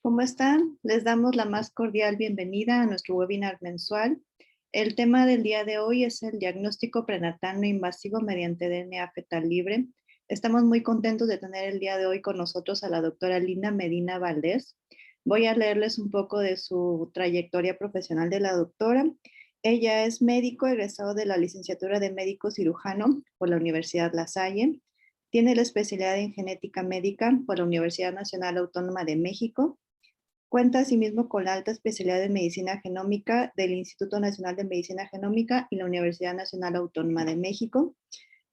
¿Cómo están? Les damos la más cordial bienvenida a nuestro webinar mensual. El tema del día de hoy es el diagnóstico prenatal no invasivo mediante DNA fetal libre. Estamos muy contentos de tener el día de hoy con nosotros a la doctora Linda Medina Valdés. Voy a leerles un poco de su trayectoria profesional de la doctora. Ella es médico egresado de la licenciatura de médico cirujano por la Universidad La Salle. Tiene la especialidad en genética médica por la Universidad Nacional Autónoma de México. Cuenta asimismo con la alta especialidad en medicina genómica del Instituto Nacional de Medicina Genómica y la Universidad Nacional Autónoma de México.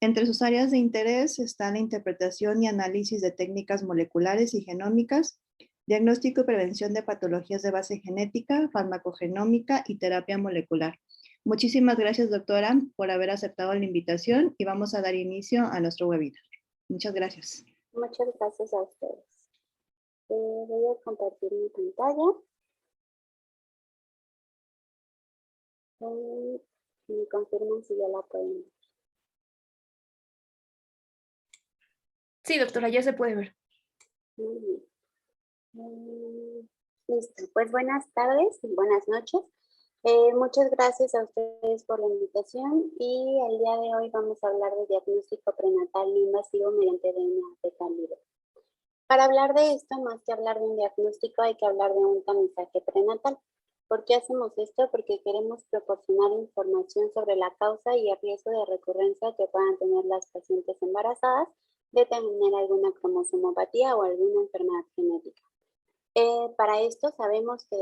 Entre sus áreas de interés están la interpretación y análisis de técnicas moleculares y genómicas, diagnóstico y prevención de patologías de base genética, farmacogenómica y terapia molecular. Muchísimas gracias, doctora, por haber aceptado la invitación y vamos a dar inicio a nuestro webinar. Muchas gracias. Muchas gracias a ustedes. Voy a compartir mi pantalla. Me confirman si ya la pueden ver. Sí, doctora, ya se puede ver. Muy bien. Listo, pues buenas tardes y buenas noches. Muchas gracias a ustedes por la invitación y el día de hoy vamos a hablar de diagnóstico prenatal no invasivo mediante DNA fetal libre. Para hablar de esto, más que hablar de un diagnóstico, hay que hablar de un tamizaje prenatal. ¿Por qué hacemos esto? Porque queremos proporcionar información sobre la causa y el riesgo de recurrencia que puedan tener las pacientes embarazadas de tener alguna cromosomopatía o alguna enfermedad genética. Para esto sabemos que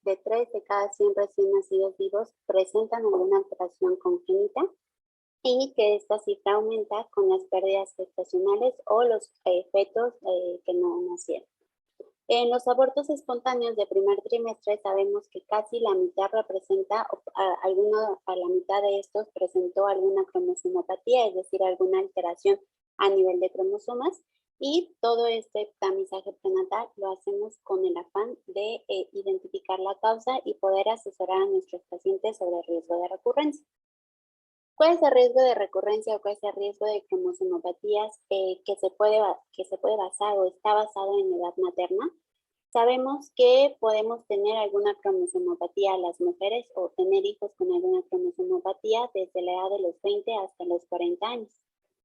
de 3 de cada 100 recién nacidos vivos presentan alguna alteración congénita y que esta cifra aumenta con las pérdidas gestacionales o los fetos que no nacieron. En los abortos espontáneos de primer trimestre sabemos que casi la mitad representa, a la mitad de estos presentó alguna cromosomopatía, es decir, alguna alteración a nivel de cromosomas, y todo este tamizaje prenatal lo hacemos con el afán de identificar la causa y poder asesorar a nuestros pacientes sobre el riesgo de recurrencia. ¿Cuál es el riesgo de recurrencia o cuál es el riesgo de cromosomopatías que se puede basar o está basado en la edad materna? Sabemos que podemos tener alguna cromosomopatía a las mujeres o tener hijos con alguna cromosomopatía desde la edad de los 20 hasta los 40 años.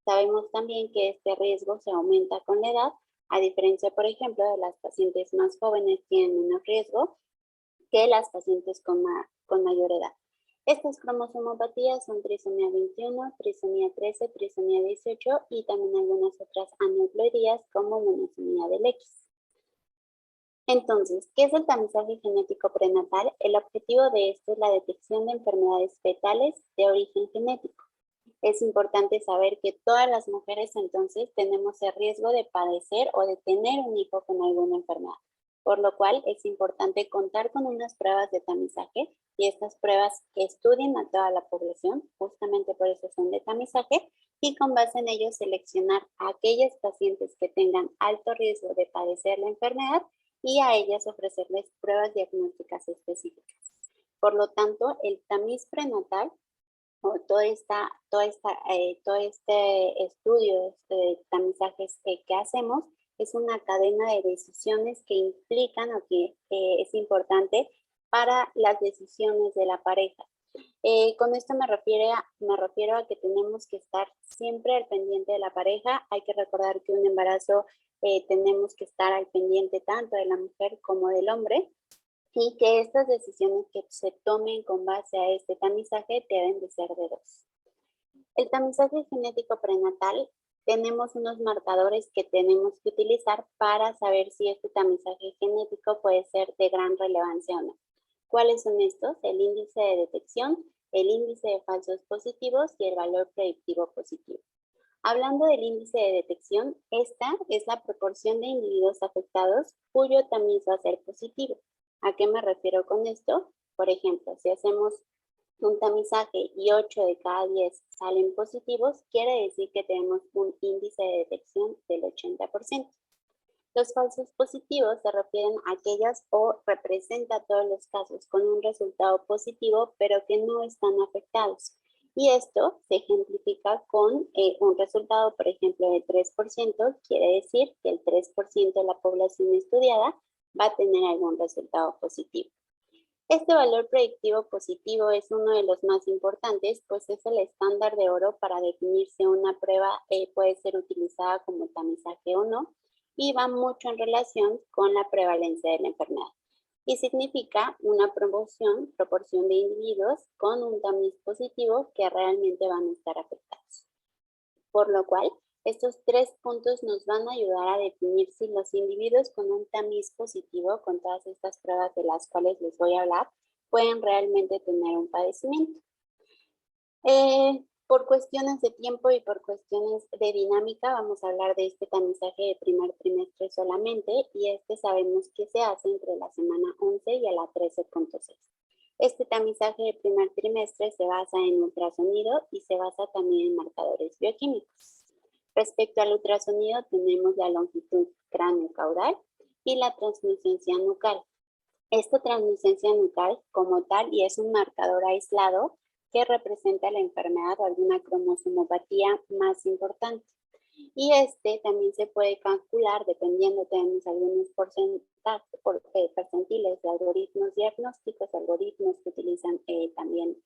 Sabemos también que este riesgo se aumenta con la edad, a diferencia, por ejemplo, de las pacientes más jóvenes tienen menos riesgo que las pacientes con mayor edad. Estas cromosomopatías son trisomía 21, trisomía 13, trisomía 18 y también algunas otras aneuploidías como monosomía del X. Entonces, ¿qué es el tamizaje genético prenatal? El objetivo de esto es la detección de enfermedades fetales de origen genético. Es importante saber que todas las mujeres entonces tenemos el riesgo de padecer o de tener un hijo con alguna enfermedad, por lo cual es importante contar con unas pruebas de tamizaje y estas pruebas que estudien a toda la población, justamente por eso son de tamizaje, y con base en ello seleccionar a aquellas pacientes que tengan alto riesgo de padecer la enfermedad y a ellas ofrecerles pruebas diagnósticas específicas. Por lo tanto, el tamiz prenatal o todo este estudio de tamizajes que hacemos es una cadena de decisiones que implican o que es importante para las decisiones de la pareja. Con esto me refiero a que tenemos que estar siempre al pendiente de la pareja. Hay que recordar que un embarazo tenemos que estar al pendiente tanto de la mujer como del hombre y que estas decisiones que se tomen con base a este tamizaje deben de ser de 2. El tamizaje genético prenatal, tenemos unos marcadores que tenemos que utilizar para saber si este tamizaje genético puede ser de gran relevancia o no. ¿Cuáles son estos? El índice de detección, el índice de falsos positivos y el valor predictivo positivo. Hablando del índice de detección, esta es la proporción de individuos afectados cuyo tamiz va a ser positivo. ¿A qué me refiero con esto? Por ejemplo, si hacemos un tamizaje y 8 de cada 10 salen positivos, quiere decir que tenemos un índice de detección del 80%. Los falsos positivos se refieren a aquellas o representa todos los casos con un resultado positivo, pero que no están afectados. Y esto se ejemplifica con un resultado, por ejemplo, del 3%, quiere decir que el 3% de la población estudiada va a tener algún resultado positivo. Este valor predictivo positivo es uno de los más importantes, pues es el estándar de oro para definir si una prueba puede ser utilizada como tamizaje o no, y va mucho en relación con la prevalencia de la enfermedad. Y significa una proporción de individuos con un tamiz positivo que realmente van a estar afectados. Por lo cual, estos 3 puntos nos van a ayudar a definir si los individuos con un tamiz positivo, con todas estas pruebas de las cuales les voy a hablar, pueden realmente tener un padecimiento. Por cuestiones de tiempo y por cuestiones de dinámica, vamos a hablar de este tamizaje de primer trimestre solamente, y sabemos que se hace entre la semana 11 y a la 13.6. Este tamizaje de primer trimestre se basa en ultrasonido y se basa también en marcadores bioquímicos. Respecto al ultrasonido, tenemos la longitud cráneo-caudal y la translucencia nucal. Esta translucencia nucal como tal, y es un marcador aislado que representa la enfermedad o alguna cromosomopatía más importante. Y también se puede calcular, dependiendo, tenemos algunos percentiles de algoritmos diagnósticos, algoritmos que utilizan también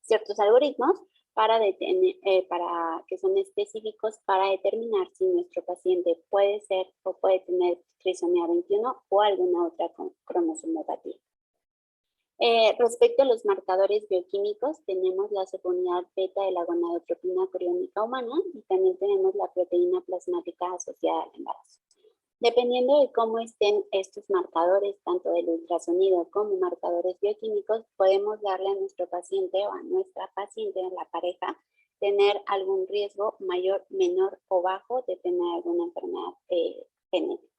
ciertos algoritmos para que son específicos para determinar si nuestro paciente puede ser o puede tener trisomía 21 o alguna otra cromosomopatía. Respecto a los marcadores bioquímicos, tenemos la subunidad beta de la gonadotropina coriónica humana y también tenemos la proteína plasmática asociada al embarazo. Dependiendo de cómo estén estos marcadores, tanto del ultrasonido como marcadores bioquímicos, podemos darle a nuestro paciente o a nuestra paciente, a la pareja, tener algún riesgo mayor, menor o bajo de tener alguna enfermedad genética.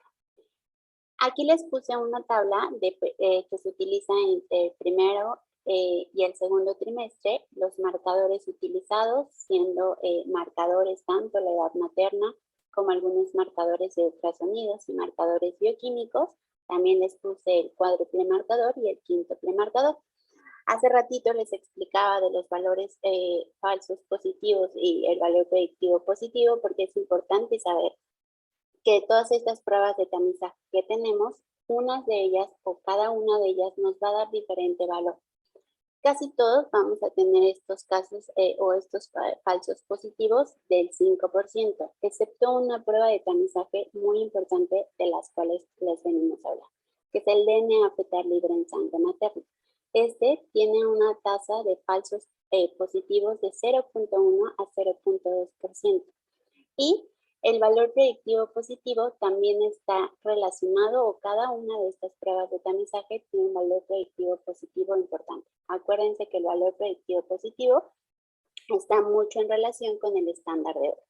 Aquí les puse una tabla que se utiliza entre el primero y el segundo trimestre, los marcadores utilizados, siendo marcadores tanto la edad materna como algunos marcadores de ultrasonidos y marcadores bioquímicos. También les puse el cuádruple marcador y el quíntuple marcador. Hace ratito les explicaba de los valores falsos positivos y el valor predictivo positivo, porque es importante saber que todas estas pruebas de tamizaje que tenemos, unas de ellas o cada una de ellas nos va a dar diferente valor. Casi todos vamos a tener estos casos o estos falsos positivos del 5%, excepto una prueba de tamizaje muy importante de las cuales les venimos a hablar, que es el DNA fetal libre en sangre materna. Tiene una tasa de falsos positivos de 0.1 a 0.2%. Y el valor predictivo positivo también está relacionado, o cada una de estas pruebas de tamizaje tiene un valor predictivo positivo importante. Acuérdense que el valor predictivo positivo está mucho en relación con el estándar de oro.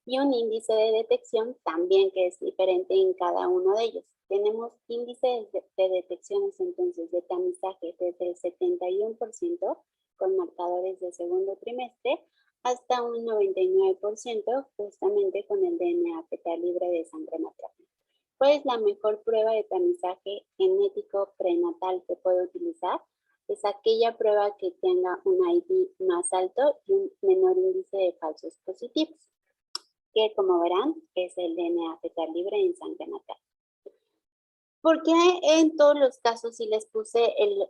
Y un índice de detección también que es diferente en cada uno de ellos. Tenemos índices de detecciones entonces de tamizaje desde el 71% con marcadores de segundo trimestre hasta un 99% justamente con el DNA fetal libre de sangre materna. ¿Cuál es la mejor prueba de tamizaje genético prenatal que puedo utilizar? Es aquella prueba que tenga un ID más alto y un menor índice de falsos positivos, que como verán es el DNA fetal libre en sangre materna. ¿Por qué en todos los casos sí les puse el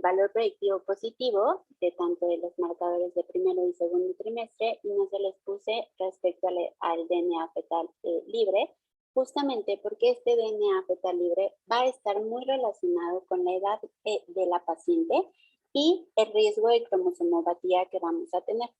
valor predictivo positivo de tanto de los marcadores de primero y segundo trimestre y no se les puse respecto al DNA fetal libre? Justamente porque este DNA fetal libre va a estar muy relacionado con la edad de la paciente y el riesgo de cromosomopatía que vamos a tener.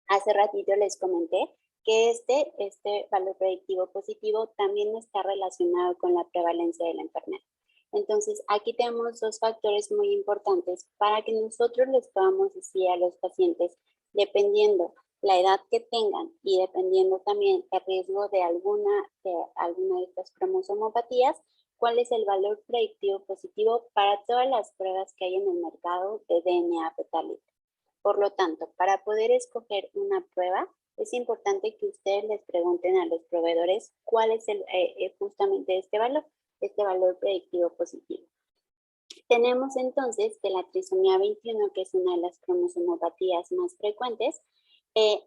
Hace ratito les comenté que este valor predictivo positivo también está relacionado con la prevalencia de la enfermedad. Entonces, aquí tenemos dos factores muy importantes para que nosotros les podamos decir a los pacientes, dependiendo la edad que tengan y dependiendo también el riesgo de alguna de estas cromosomopatías, cuál es el valor predictivo positivo para todas las pruebas que hay en el mercado de DNA fetal libre. Por lo tanto, para poder escoger una prueba, es importante que ustedes les pregunten a los proveedores cuál es justamente este valor predictivo positivo. Tenemos entonces que la trisomía 21, que es una de las cromosomopatías más frecuentes,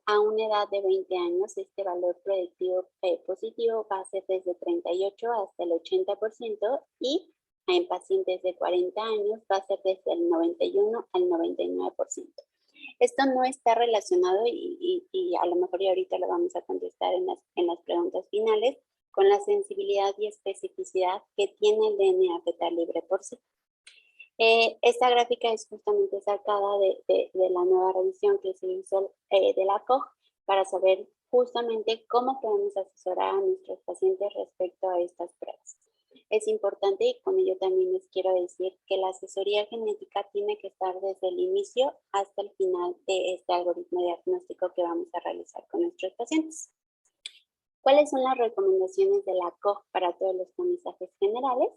A una edad de 20 años, este valor predictivo positivo va a ser desde 38 hasta el 80% y en pacientes de 40 años va a ser desde el 91 al 99%. Esto no está relacionado y a lo mejor ya ahorita lo vamos a contestar en las preguntas finales con la sensibilidad y especificidad que tiene el DNA fetal libre por sí. Esta gráfica es justamente sacada de la nueva revisión que se hizo de la COG para saber justamente cómo podemos asesorar a nuestros pacientes respecto a estas pruebas. Es importante y con ello también les quiero decir que la asesoría genética tiene que estar desde el inicio hasta el final de este algoritmo diagnóstico que vamos a realizar con nuestros pacientes. ¿Cuáles son las recomendaciones de la COG para todos los tamizajes generales?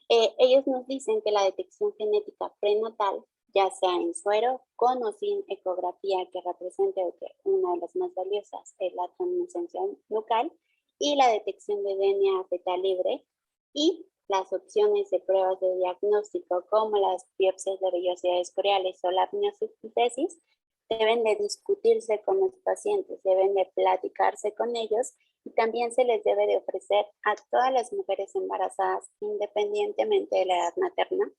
Ellos nos dicen que la detección genética prenatal, ya sea en suero, con o sin ecografía que represente una de las más valiosas, es la translucencia nucal, y la detección de DNA fetal libre, y las opciones de pruebas de diagnóstico como las biopsias de vellosidades coreales o la amniocentesis deben de discutirse con los pacientes, deben de platicarse con ellos y también se les debe de ofrecer a todas las mujeres embarazadas independientemente de la edad materna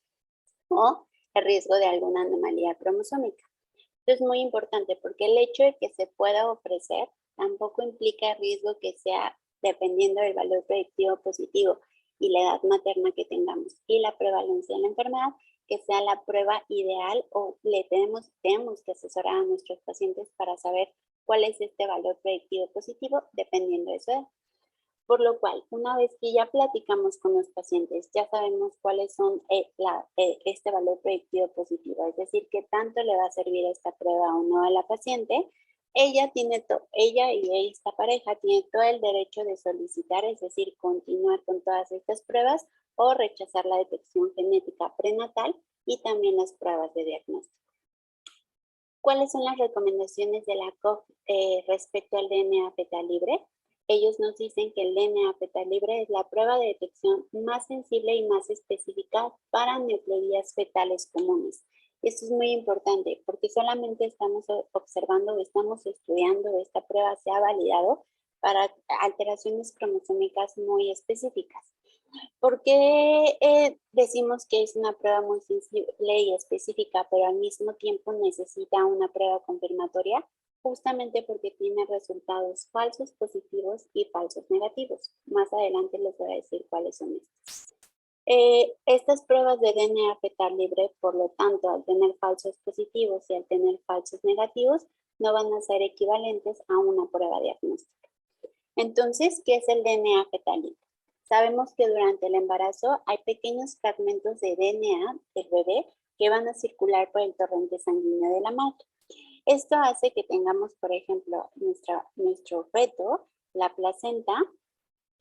o el riesgo de alguna anomalía cromosómica. Esto es muy importante porque el hecho de que se pueda ofrecer tampoco implica riesgo que sea dependiendo del valor predictivo positivo y la edad materna que tengamos y la prevalencia de la enfermedad, que sea la prueba ideal o tenemos que asesorar a nuestros pacientes para saber cuál es este valor predictivo positivo dependiendo de su edad. Por lo cual, una vez que ya platicamos con los pacientes, ya sabemos cuáles son este valor predictivo positivo, es decir, qué tanto le va a servir esta prueba o no a la paciente. Ella y esta pareja tiene todo el derecho de solicitar, es decir, continuar con todas estas pruebas o rechazar la detección genética prenatal y también las pruebas de diagnóstico. ¿Cuáles son las recomendaciones de la COG respecto al DNA fetal libre? Ellos nos dicen que el DNA fetal libre es la prueba de detección más sensible y más específica para neoploidías fetales comunes. Esto es muy importante porque solamente estamos observando o estamos estudiando, esta prueba se ha validado para alteraciones cromosómicas muy específicas. ¿Por qué decimos que es una prueba muy sensible y específica, pero al mismo tiempo necesita una prueba confirmatoria? Justamente porque tiene resultados falsos positivos y falsos negativos. Más adelante les voy a decir cuáles son estos. Estas pruebas de DNA fetal libre, por lo tanto, al tener falsos positivos y al tener falsos negativos, no van a ser equivalentes a una prueba diagnóstica. Entonces, ¿qué es el DNA fetal libre? Sabemos que durante el embarazo hay pequeños fragmentos de DNA del bebé que van a circular por el torrente sanguíneo de la madre. Esto hace que tengamos, por ejemplo, nuestro feto, la placenta,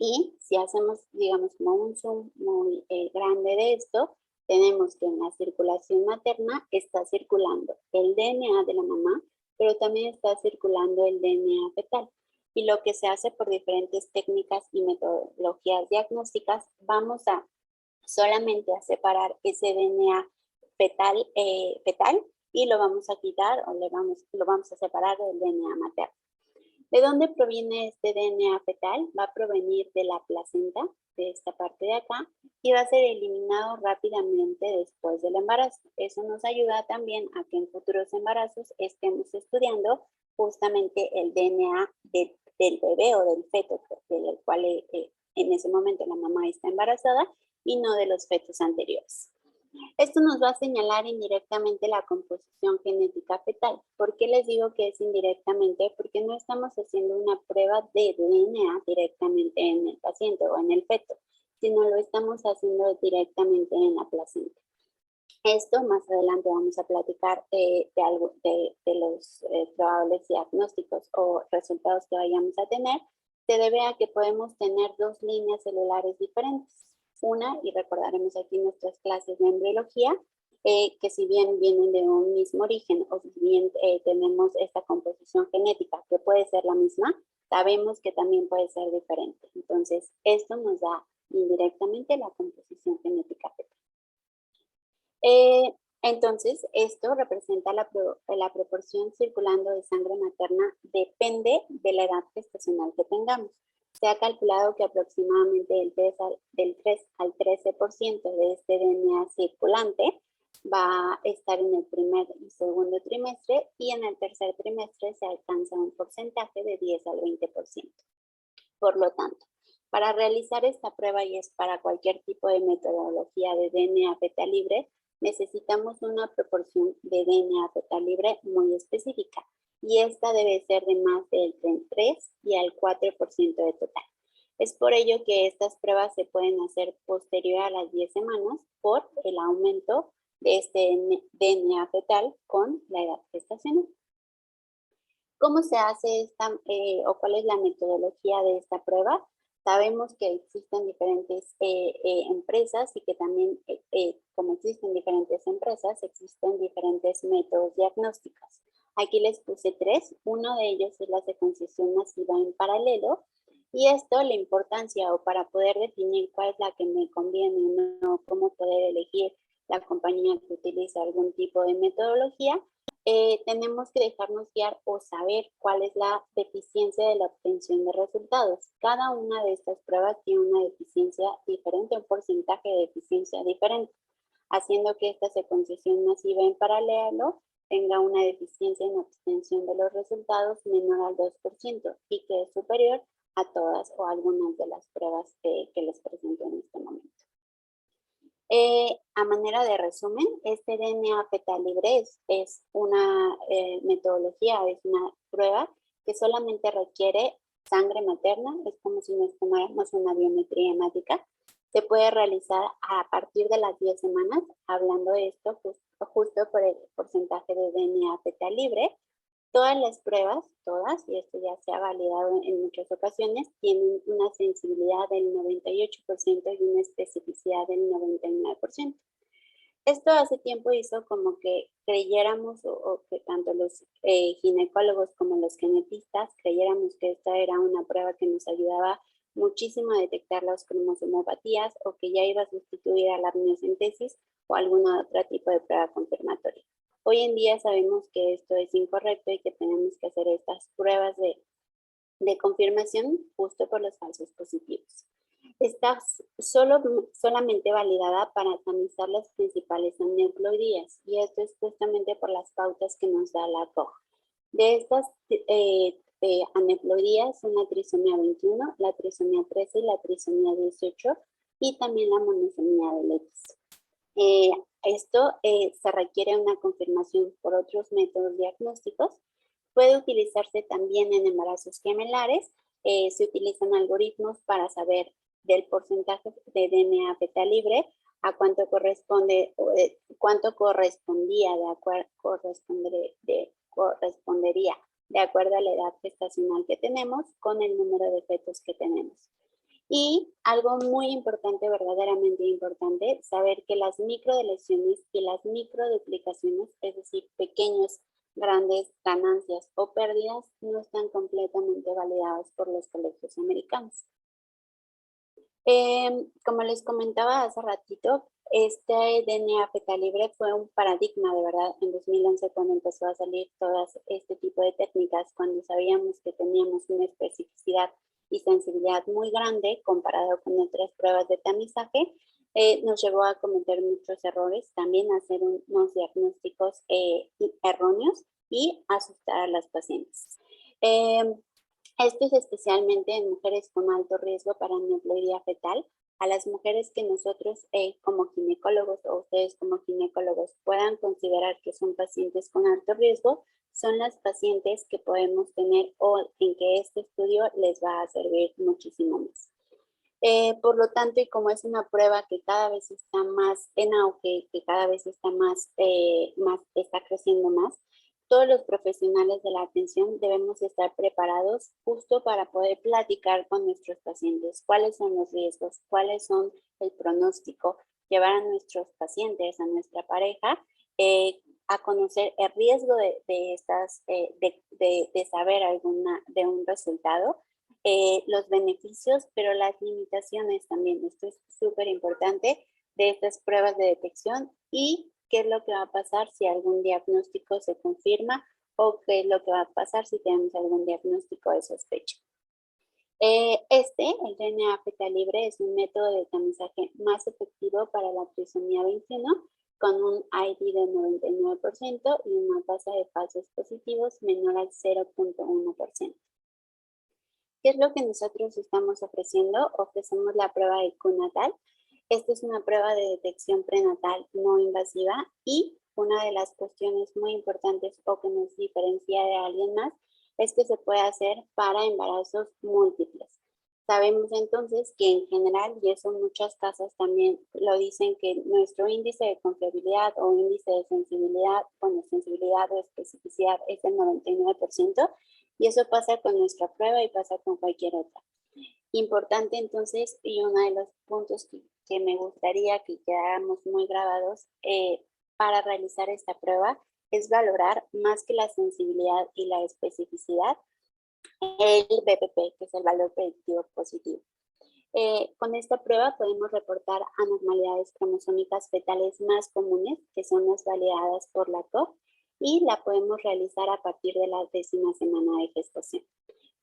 y si hacemos, digamos, como un zoom muy grande de esto, tenemos que en la circulación materna está circulando el DNA de la mamá, pero también está circulando el DNA fetal. Y lo que se hace por diferentes técnicas y metodologías diagnósticas, vamos a solamente a separar ese DNA fetal, y lo vamos a quitar o lo vamos a separar del DNA materno. ¿De dónde proviene este DNA fetal? Va a provenir de la placenta, de esta parte de acá, y va a ser eliminado rápidamente después del embarazo. Eso nos ayuda también a que en futuros embarazos estemos estudiando justamente el DNA del bebé o del feto del cual en ese momento la mamá está embarazada y no de los fetos anteriores. Esto nos va a señalar indirectamente la composición genética fetal. ¿Por qué les digo que es indirectamente? Porque no estamos haciendo una prueba de DNA directamente en el paciente o en el feto, sino lo estamos haciendo directamente en la placenta. Esto más adelante vamos a platicar de los probables diagnósticos o resultados que vayamos a tener. Se debe a que podemos tener dos líneas celulares diferentes. Una, y recordaremos aquí nuestras clases de embriología, que si bien vienen de un mismo origen o si bien tenemos esta composición genética que puede ser la misma, sabemos que también puede ser diferente. Entonces, esto nos da indirectamente la composición genética fetal. Entonces, esto representa la proporción circulando de sangre materna, depende de la edad gestacional que tengamos. Se ha calculado que aproximadamente del 3 al 13% de este DNA circulante va a estar en el primer y segundo trimestre, y en el tercer trimestre se alcanza un porcentaje de 10 al 20%. Por lo tanto, para realizar esta prueba, y es para cualquier tipo de metodología de DNA fetal libre, necesitamos una proporción de DNA fetal libre muy específica, y esta debe ser de más del 3 y al 4% de total. Es por ello que estas pruebas se pueden hacer posterior a las 10 semanas por el aumento de este DNA fetal con la edad gestacional. ¿Cómo se hace esta o cuál es la metodología de esta prueba? Sabemos que existen diferentes empresas y que también, como existen diferentes empresas, existen diferentes métodos diagnósticos. Aquí les puse 3. Uno de ellos es la secuenciación masiva en paralelo. Y esto, la importancia, o para poder definir cuál es la que me conviene o no, cómo poder elegir la compañía que utiliza algún tipo de metodología, tenemos que dejarnos guiar o saber cuál es la deficiencia de la obtención de resultados. Cada una de estas pruebas tiene una deficiencia diferente, un porcentaje de deficiencia diferente, haciendo que esta secuenciación masiva en paralelo tenga una deficiencia en obtención de los resultados menor al 2% y que es superior a todas o algunas de las pruebas que les presento en este momento. A manera de resumen, este DNA fetal libre es una metodología, es una prueba que solamente requiere sangre materna, es como si nos tomáramos una biometría hemática. Se puede realizar a partir de las 10 semanas, hablando de esto justo por el porcentaje de DNA fetal libre. Todas las pruebas, todas, y esto ya se ha validado en muchas ocasiones, tienen una sensibilidad del 98% y una especificidad del 99%. Esto hace tiempo hizo como que creyéramos, o que tanto los ginecólogos como los genetistas creyéramos que esta era una prueba que nos ayudaba muchísimo a detectar las cromosomopatías, o que ya iba a sustituir a la amniocentesis o algún otro tipo de prueba confirmatoria. Hoy en día sabemos que esto es incorrecto y que tenemos que hacer estas pruebas de confirmación justo por los falsos positivos. Está solamente validada para tamizar las principales aneuploidías, y esto es justamente por las pautas que nos da la COG. De estas aneuploidías son la trisomía 21, la trisomía 13 y la trisomía 18, y también la monosomía del X. Esto se requiere una confirmación por otros métodos diagnósticos. Puede utilizarse también en embarazos gemelares. Se utilizan algoritmos para saber del porcentaje de DNA fetal libre a cuánto corresponde, cuánto correspondería de acuerdo a la edad gestacional que tenemos con el número de fetos que tenemos. Y algo muy importante, verdaderamente importante, saber que las microdeleciones y las microduplicaciones, es decir, pequeños, grandes ganancias o pérdidas, no están completamente validadas por los colegios americanos. Como les comentaba hace ratito, este DNA fetal libre fue un paradigma, de verdad, en 2011, cuando empezó a salir todo este tipo de técnicas, cuando sabíamos que teníamos una especificidad y sensibilidad muy grande comparado con otras pruebas de tamizaje, nos llevó a cometer muchos errores, también a hacer unos diagnósticos erróneos y asustar a las pacientes. Esto es especialmente en mujeres con alto riesgo para aneuploidía fetal. A las mujeres que nosotros como ginecólogos, o ustedes como ginecólogos, puedan considerar que son pacientes con alto riesgo, son las pacientes que podemos tener, o en que este estudio les va a servir muchísimo más. Por lo tanto, y como es una prueba que cada vez está más en auge, que cada vez está está creciendo más, todos los profesionales de la atención debemos estar preparados justo para poder platicar con nuestros pacientes cuáles son los riesgos, cuáles son el pronóstico, llevar a nuestros pacientes, a nuestra pareja, a conocer el riesgo de saber de un resultado, los beneficios, pero las limitaciones también. Esto es súper importante de estas pruebas de detección, y qué es lo que va a pasar si algún diagnóstico se confirma o qué es lo que va a pasar si tenemos algún diagnóstico de sospecha. El DNA fetal libre, es un método de tamizaje más efectivo para la trisomía 21 con un ID de 99% y una tasa de falsos positivos menor al 0.1%. ¿Qué es lo que nosotros estamos ofreciendo? Ofrecemos la prueba de Q-natal. Esta es una prueba de detección prenatal no invasiva y una de las cuestiones muy importantes o que nos diferencia de alguien más es que se puede hacer para embarazos múltiples. Sabemos entonces que en general, y eso muchas casas también lo dicen, que nuestro índice de confiabilidad o índice de sensibilidad, bueno, sensibilidad o especificidad es del 99%, y eso pasa con nuestra prueba y pasa con cualquier otra. Importante entonces, y uno de los puntos que me gustaría que quedáramos muy grabados para realizar esta prueba es valorar más que la sensibilidad y la especificidad, el BPP, que es el valor predictivo positivo. Con esta prueba podemos reportar anormalidades cromosómicas fetales más comunes, que son las validadas por la COG, y la podemos realizar a partir de la 10ª semana de gestación.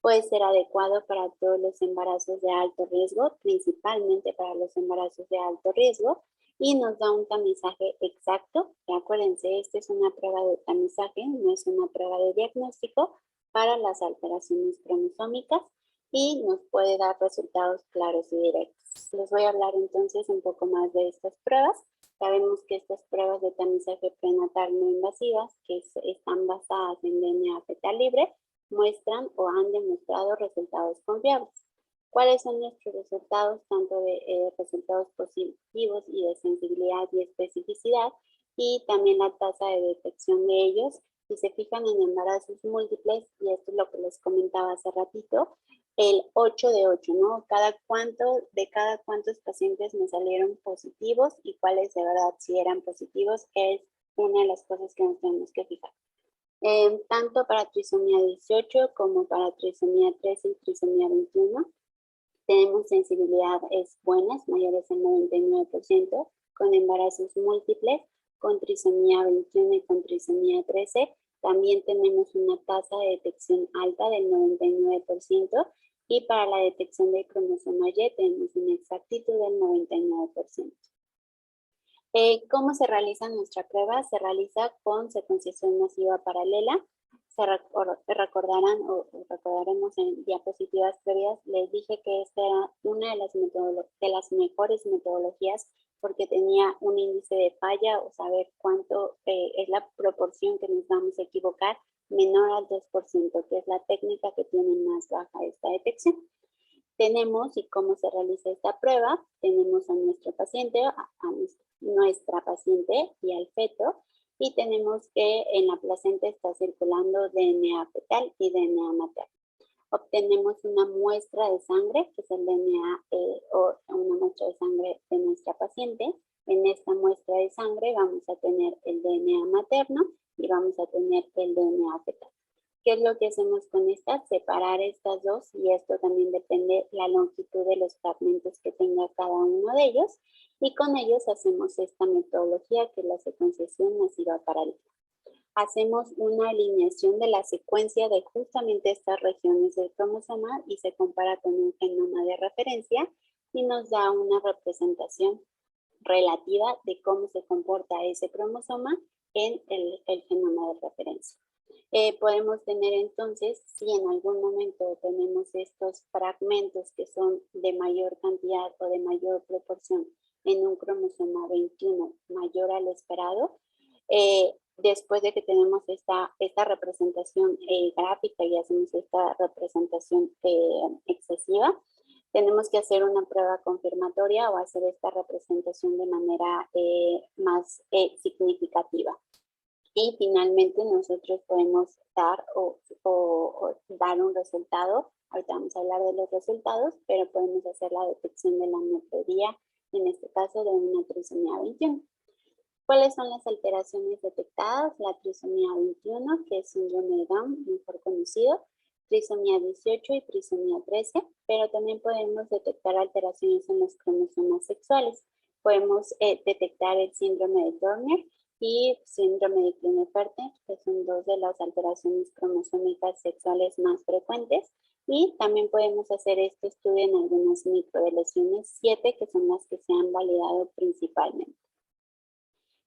Puede ser adecuado para todos los embarazos de alto riesgo, principalmente para los embarazos de alto riesgo, y nos da un tamizaje exacto. Acuérdense, esta es una prueba de tamizaje, no es una prueba de diagnóstico para las alteraciones cromosómicas, y nos puede dar resultados claros y directos. Les voy a hablar entonces un poco más de estas pruebas. Sabemos que estas pruebas de tamizaje prenatal no invasivas, que están basadas en DNA fetal libre, muestran o han demostrado resultados confiables. ¿Cuáles son nuestros resultados? Tanto de resultados positivos y de sensibilidad y especificidad, y también la tasa de detección de ellos. Si se fijan en embarazos múltiples, y esto es lo que les comentaba hace ratito, el 8 de 8, ¿no? De cada cuántos pacientes me salieron positivos y cuáles de verdad si eran positivos, es una de las cosas que nos tenemos que fijar. Tanto para trisomía 18 como para trisomía 13 y trisomía 21, tenemos sensibilidades buenas, mayores al 99%, con embarazos múltiples, con trisomía 21 y con trisomía 13. También tenemos una tasa de detección alta del 99%, y para la detección del cromosoma Y tenemos una exactitud del 99%. ¿Cómo se realiza nuestra prueba? Se realiza con secuenciación masiva paralela. Recordarán o recordaremos en diapositivas previas, les dije que esta era una de las mejores metodologías porque tenía un índice de falla o saber cuánto es la proporción que nos vamos a equivocar menor al 2%, que es la técnica que tiene más baja esta detección. Tenemos, y cómo se realiza esta prueba, tenemos a nuestro paciente, nuestra paciente y al feto, y tenemos que en la placenta está circulando DNA fetal y DNA materno. Obtenemos una muestra de sangre, que es el DNA o una muestra de sangre de nuestra paciente. En esta muestra de sangre vamos a tener el DNA materno y vamos a tener el DNA fetal. ¿Qué es lo que hacemos con estas? Separar estas dos, y esto también depende la longitud de los fragmentos que tenga cada uno de ellos, y con ellos hacemos esta metodología que es la secuenciación masiva paralela. Hacemos una alineación de la secuencia de justamente estas regiones del cromosoma y se compara con un genoma de referencia y nos da una representación relativa de cómo se comporta ese cromosoma en el genoma de referencia. Podemos tener entonces, si en algún momento tenemos estos fragmentos que son de mayor cantidad o de mayor proporción en un cromosoma 21 mayor al esperado, después de que tenemos esta representación gráfica y hacemos esta representación excesiva, tenemos que hacer una prueba confirmatoria o hacer esta representación de manera más significativa. Y finalmente nosotros podemos dar o dar un resultado. Ahorita vamos a hablar de los resultados, pero podemos hacer la detección de la ametría, en este caso de una trisomía 21. ¿Cuáles son las alteraciones detectadas? La trisomía 21, que es síndrome de Down, mejor conocido, trisomía 18 y trisomía 13, pero también podemos detectar alteraciones en los cromosomas sexuales. Podemos detectar el síndrome de Turner, y síndrome de Klinefelter, que son dos de las alteraciones cromosómicas sexuales más frecuentes. Y también podemos hacer este estudio en algunas microlesiones, 7, que son las que se han validado principalmente.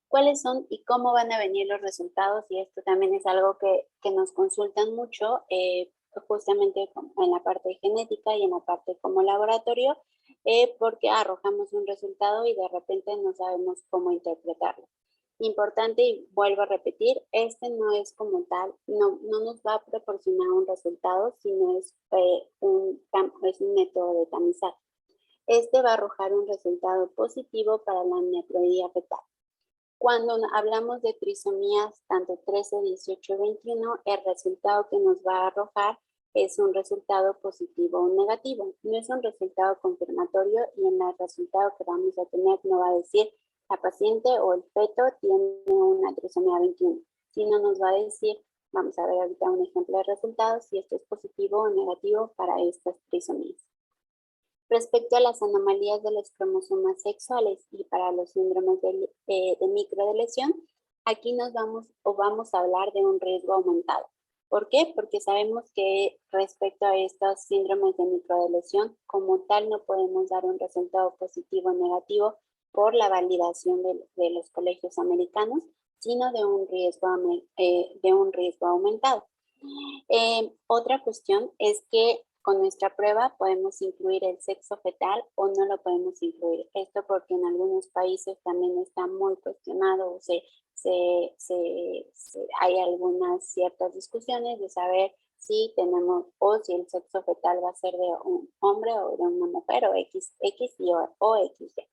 ¿Cuáles son y cómo van a venir los resultados? Y esto también es algo que nos consultan mucho, justamente en la parte de genética y en la parte como laboratorio, porque arrojamos un resultado y de repente no sabemos cómo interpretarlo. Importante, y vuelvo a repetir, este no es como tal, no nos va a proporcionar un resultado, sino es un método de tamizaje. Este va a arrojar un resultado positivo para la aneuploidía fetal. Cuando hablamos de trisomías, tanto 13, 18 y 21, el resultado que nos va a arrojar es un resultado positivo o negativo. No es un resultado confirmatorio y en el resultado que vamos a tener no va a decir la paciente o el feto tiene una trisomía 21, sino nos va a decir, vamos a ver ahorita un ejemplo de resultados, si esto es positivo o negativo para estas trisomías. Respecto a las anomalías de los cromosomas sexuales y para los síndromes de microdeleción, aquí vamos a hablar de un riesgo aumentado. ¿Por qué? Porque sabemos que respecto a estos síndromes de microdeleción, como tal no podemos dar un resultado positivo o negativo por la validación de los colegios americanos, sino de un riesgo aumentado. Otra cuestión es que con nuestra prueba podemos incluir el sexo fetal o no lo podemos incluir. Esto porque en algunos países también está muy cuestionado, o hay algunas ciertas discusiones de saber si tenemos o si el sexo fetal va a ser de un hombre o de una mujer o XY o XY.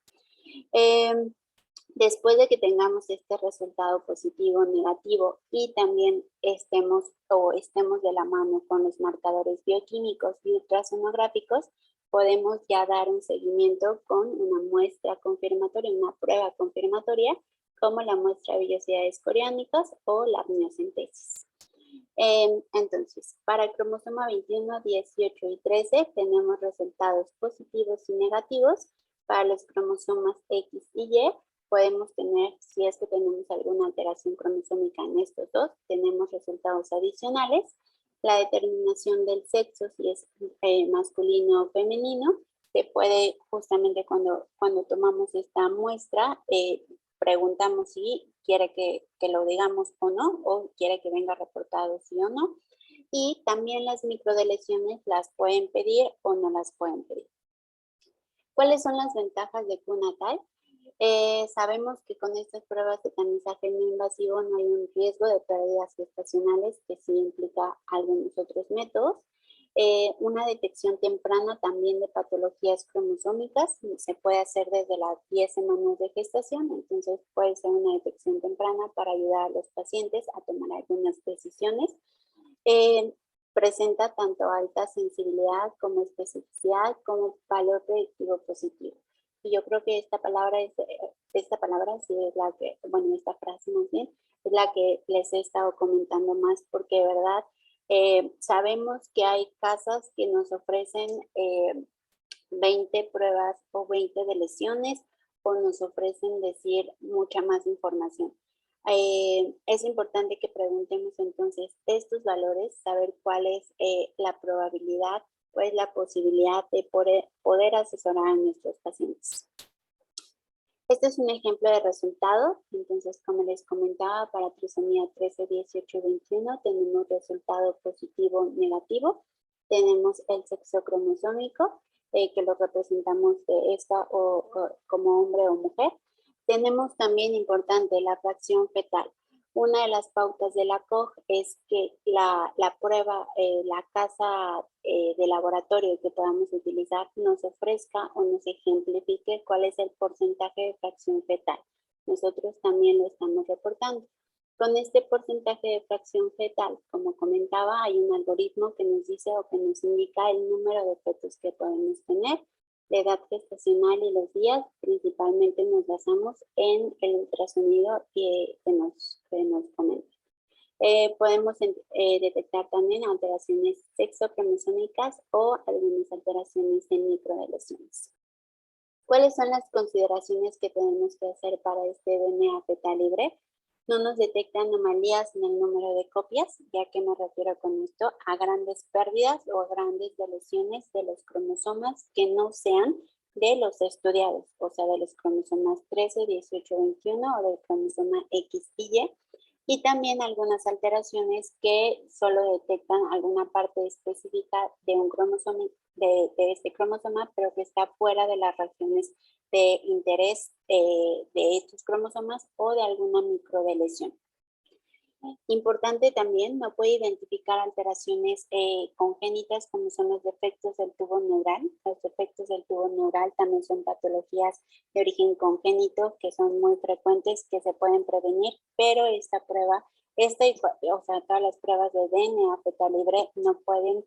Después de que tengamos este resultado positivo o negativo y también estemos de la mano con los marcadores bioquímicos y ultrasonográficos, podemos ya dar un seguimiento con una muestra confirmatoria, una prueba confirmatoria, como la muestra de vellosidades coriónicas o la amniocentesis. Entonces, para el cromosoma 21, 18 y 13 tenemos resultados positivos y negativos. Para los cromosomas X y Y podemos tener, si es que tenemos alguna alteración cromosómica en estos dos, tenemos resultados adicionales. La determinación del sexo, si es masculino o femenino, se puede justamente cuando tomamos esta muestra, preguntamos si quiere que lo digamos o no, o quiere que venga reportado sí o no. Y también las microdeleciones las pueden pedir o no las pueden pedir. ¿Cuáles son las ventajas de QNATAL? Sabemos que con estas pruebas de tamizaje no invasivo no hay un riesgo de pérdidas gestacionales que sí implica algunos otros métodos. Una detección temprana también de patologías cromosómicas se puede hacer desde las 10 semanas de gestación, entonces puede ser una detección temprana para ayudar a los pacientes a tomar algunas decisiones. Presenta tanto alta sensibilidad como especificidad como valor predictivo positivo. Y yo creo que esta frase más bien, es la que les he estado comentando más porque, ¿verdad? Sabemos que hay casas que nos ofrecen 20 pruebas o 20 de lesiones o nos ofrecen decir mucha más información. Es importante que preguntemos entonces estos valores, saber cuál es la probabilidad, cuál es la posibilidad de poder asesorar a nuestros pacientes. Este es un ejemplo de resultado. Entonces, como les comentaba, para trisomía 13, 18 y 21 tenemos resultado positivo o negativo. Tenemos el sexo cromosómico, que lo representamos de esta como hombre o mujer. Tenemos también importante la fracción fetal. Una de las pautas de la COG es que la prueba, la casa de laboratorio que podamos utilizar nos ofrezca o nos ejemplifique cuál es el porcentaje de fracción fetal. Nosotros también lo estamos reportando. Con este porcentaje de fracción fetal, como comentaba, hay un algoritmo que nos dice o que nos indica el número de fetos que podemos tener, la edad gestacional y los días. Principalmente nos basamos en el ultrasonido que nos comenta. Podemos detectar también alteraciones sexocromosómicas o algunas alteraciones en microdeleciones. ¿Cuáles son las consideraciones que tenemos que hacer para este DNA fetal libre? No nos detecta anomalías en el número de copias, ya que me refiero con esto a grandes pérdidas o a grandes deleciones de los cromosomas que no sean de los estudiados, o sea, de los cromosomas 13, 18, 21 o del cromosoma X y Y también algunas alteraciones que solo detectan alguna parte específica de un cromosoma, de este cromosoma, pero que está fuera de las regiones de interés de estos cromosomas o de alguna microdeleción. Importante también, no puede identificar alteraciones congénitas como son los defectos del tubo neural. Los defectos del tubo neural también son patologías de origen congénito que son muy frecuentes, que se pueden prevenir, pero esta prueba, o sea, todas las pruebas de DNA fetal libre no pueden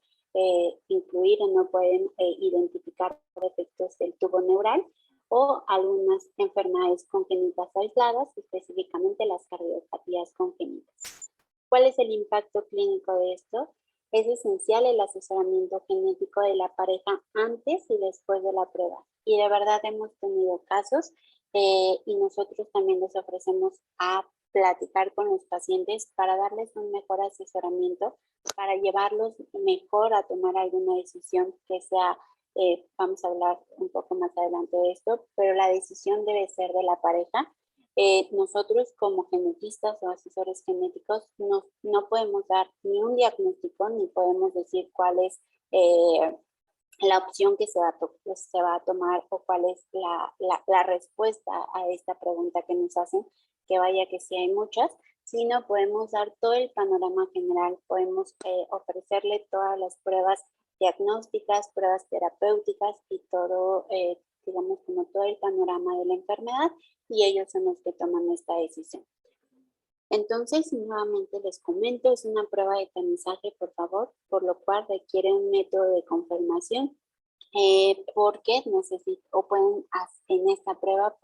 incluir o no pueden identificar defectos del tubo neural o algunas enfermedades congénitas aisladas, específicamente las cardiopatías congénitas. ¿Cuál es el impacto clínico de esto? Es esencial el asesoramiento genético de la pareja antes y después de la prueba. Y de verdad hemos tenido casos y nosotros también les ofrecemos a platicar con los pacientes para darles un mejor asesoramiento, para llevarlos mejor a tomar alguna decisión que sea, vamos a hablar un poco más adelante de esto, pero la decisión debe ser de la pareja. Nosotros como genetistas o asesores genéticos no podemos dar ni un diagnóstico ni podemos decir cuál es la opción que se va a tomar o cuál es la respuesta a esta pregunta que nos hacen, que vaya que sí hay muchas, sino podemos dar todo el panorama general, podemos ofrecerle todas las pruebas diagnósticas, pruebas terapéuticas y todo, digamos, como todo el panorama de la enfermedad, y ellos son los que toman esta decisión. Entonces, nuevamente les comento, es una prueba de tamizaje, por favor, por lo cual requiere un método de confirmación, porque en esta prueba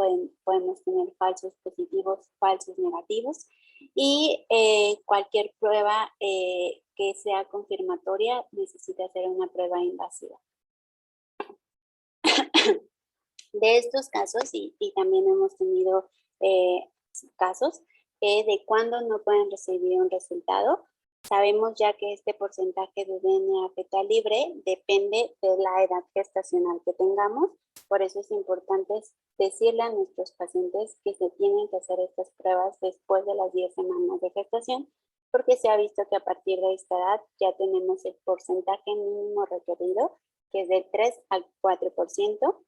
podemos tener falsos positivos, falsos negativos, y cualquier prueba que sea confirmatoria necesita hacer una prueba invasiva. De estos casos, y también hemos tenido casos de cuando no pueden recibir un resultado, sabemos ya que este porcentaje de DNA fetal libre depende de la edad gestacional que tengamos, por eso es importante decirle a nuestros pacientes que se tienen que hacer estas pruebas después de las 10 semanas de gestación, porque se ha visto que a partir de esta edad ya tenemos el porcentaje mínimo requerido, que es del 3 al 4%,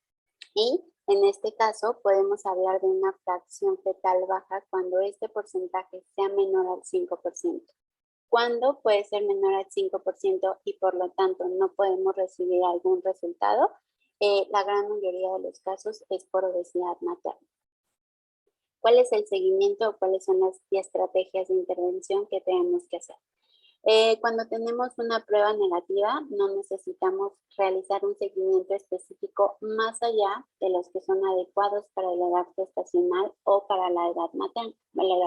y en este caso podemos hablar de una fracción fetal baja cuando este porcentaje sea menor al 5%. Cuando puede ser menor al 5% y por lo tanto no podemos recibir algún resultado, la gran mayoría de los casos es por obesidad materna. ¿Cuál es el seguimiento o cuáles son las estrategias de intervención que tenemos que hacer? Cuando tenemos una prueba negativa, no necesitamos realizar un seguimiento específico más allá de los que son adecuados para la edad gestacional o para la edad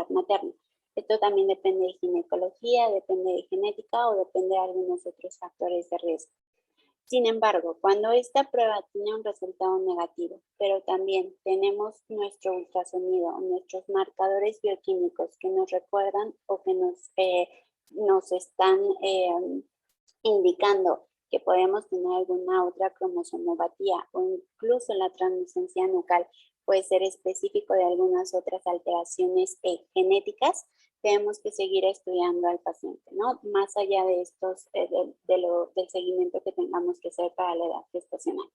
materna. Esto también depende de ginecología, depende de genética o depende de algunos otros factores de riesgo. Sin embargo, cuando esta prueba tiene un resultado negativo, pero también tenemos nuestro ultrasonido, nuestros marcadores bioquímicos que nos recuerdan o que nos están indicando que podemos tener alguna otra cromosomopatía o incluso la translucencia nucal puede ser específico de algunas otras alteraciones genéticas, tenemos que seguir estudiando al paciente, ¿no? Más allá de estos, del seguimiento que tengamos que hacer para la edad gestacional.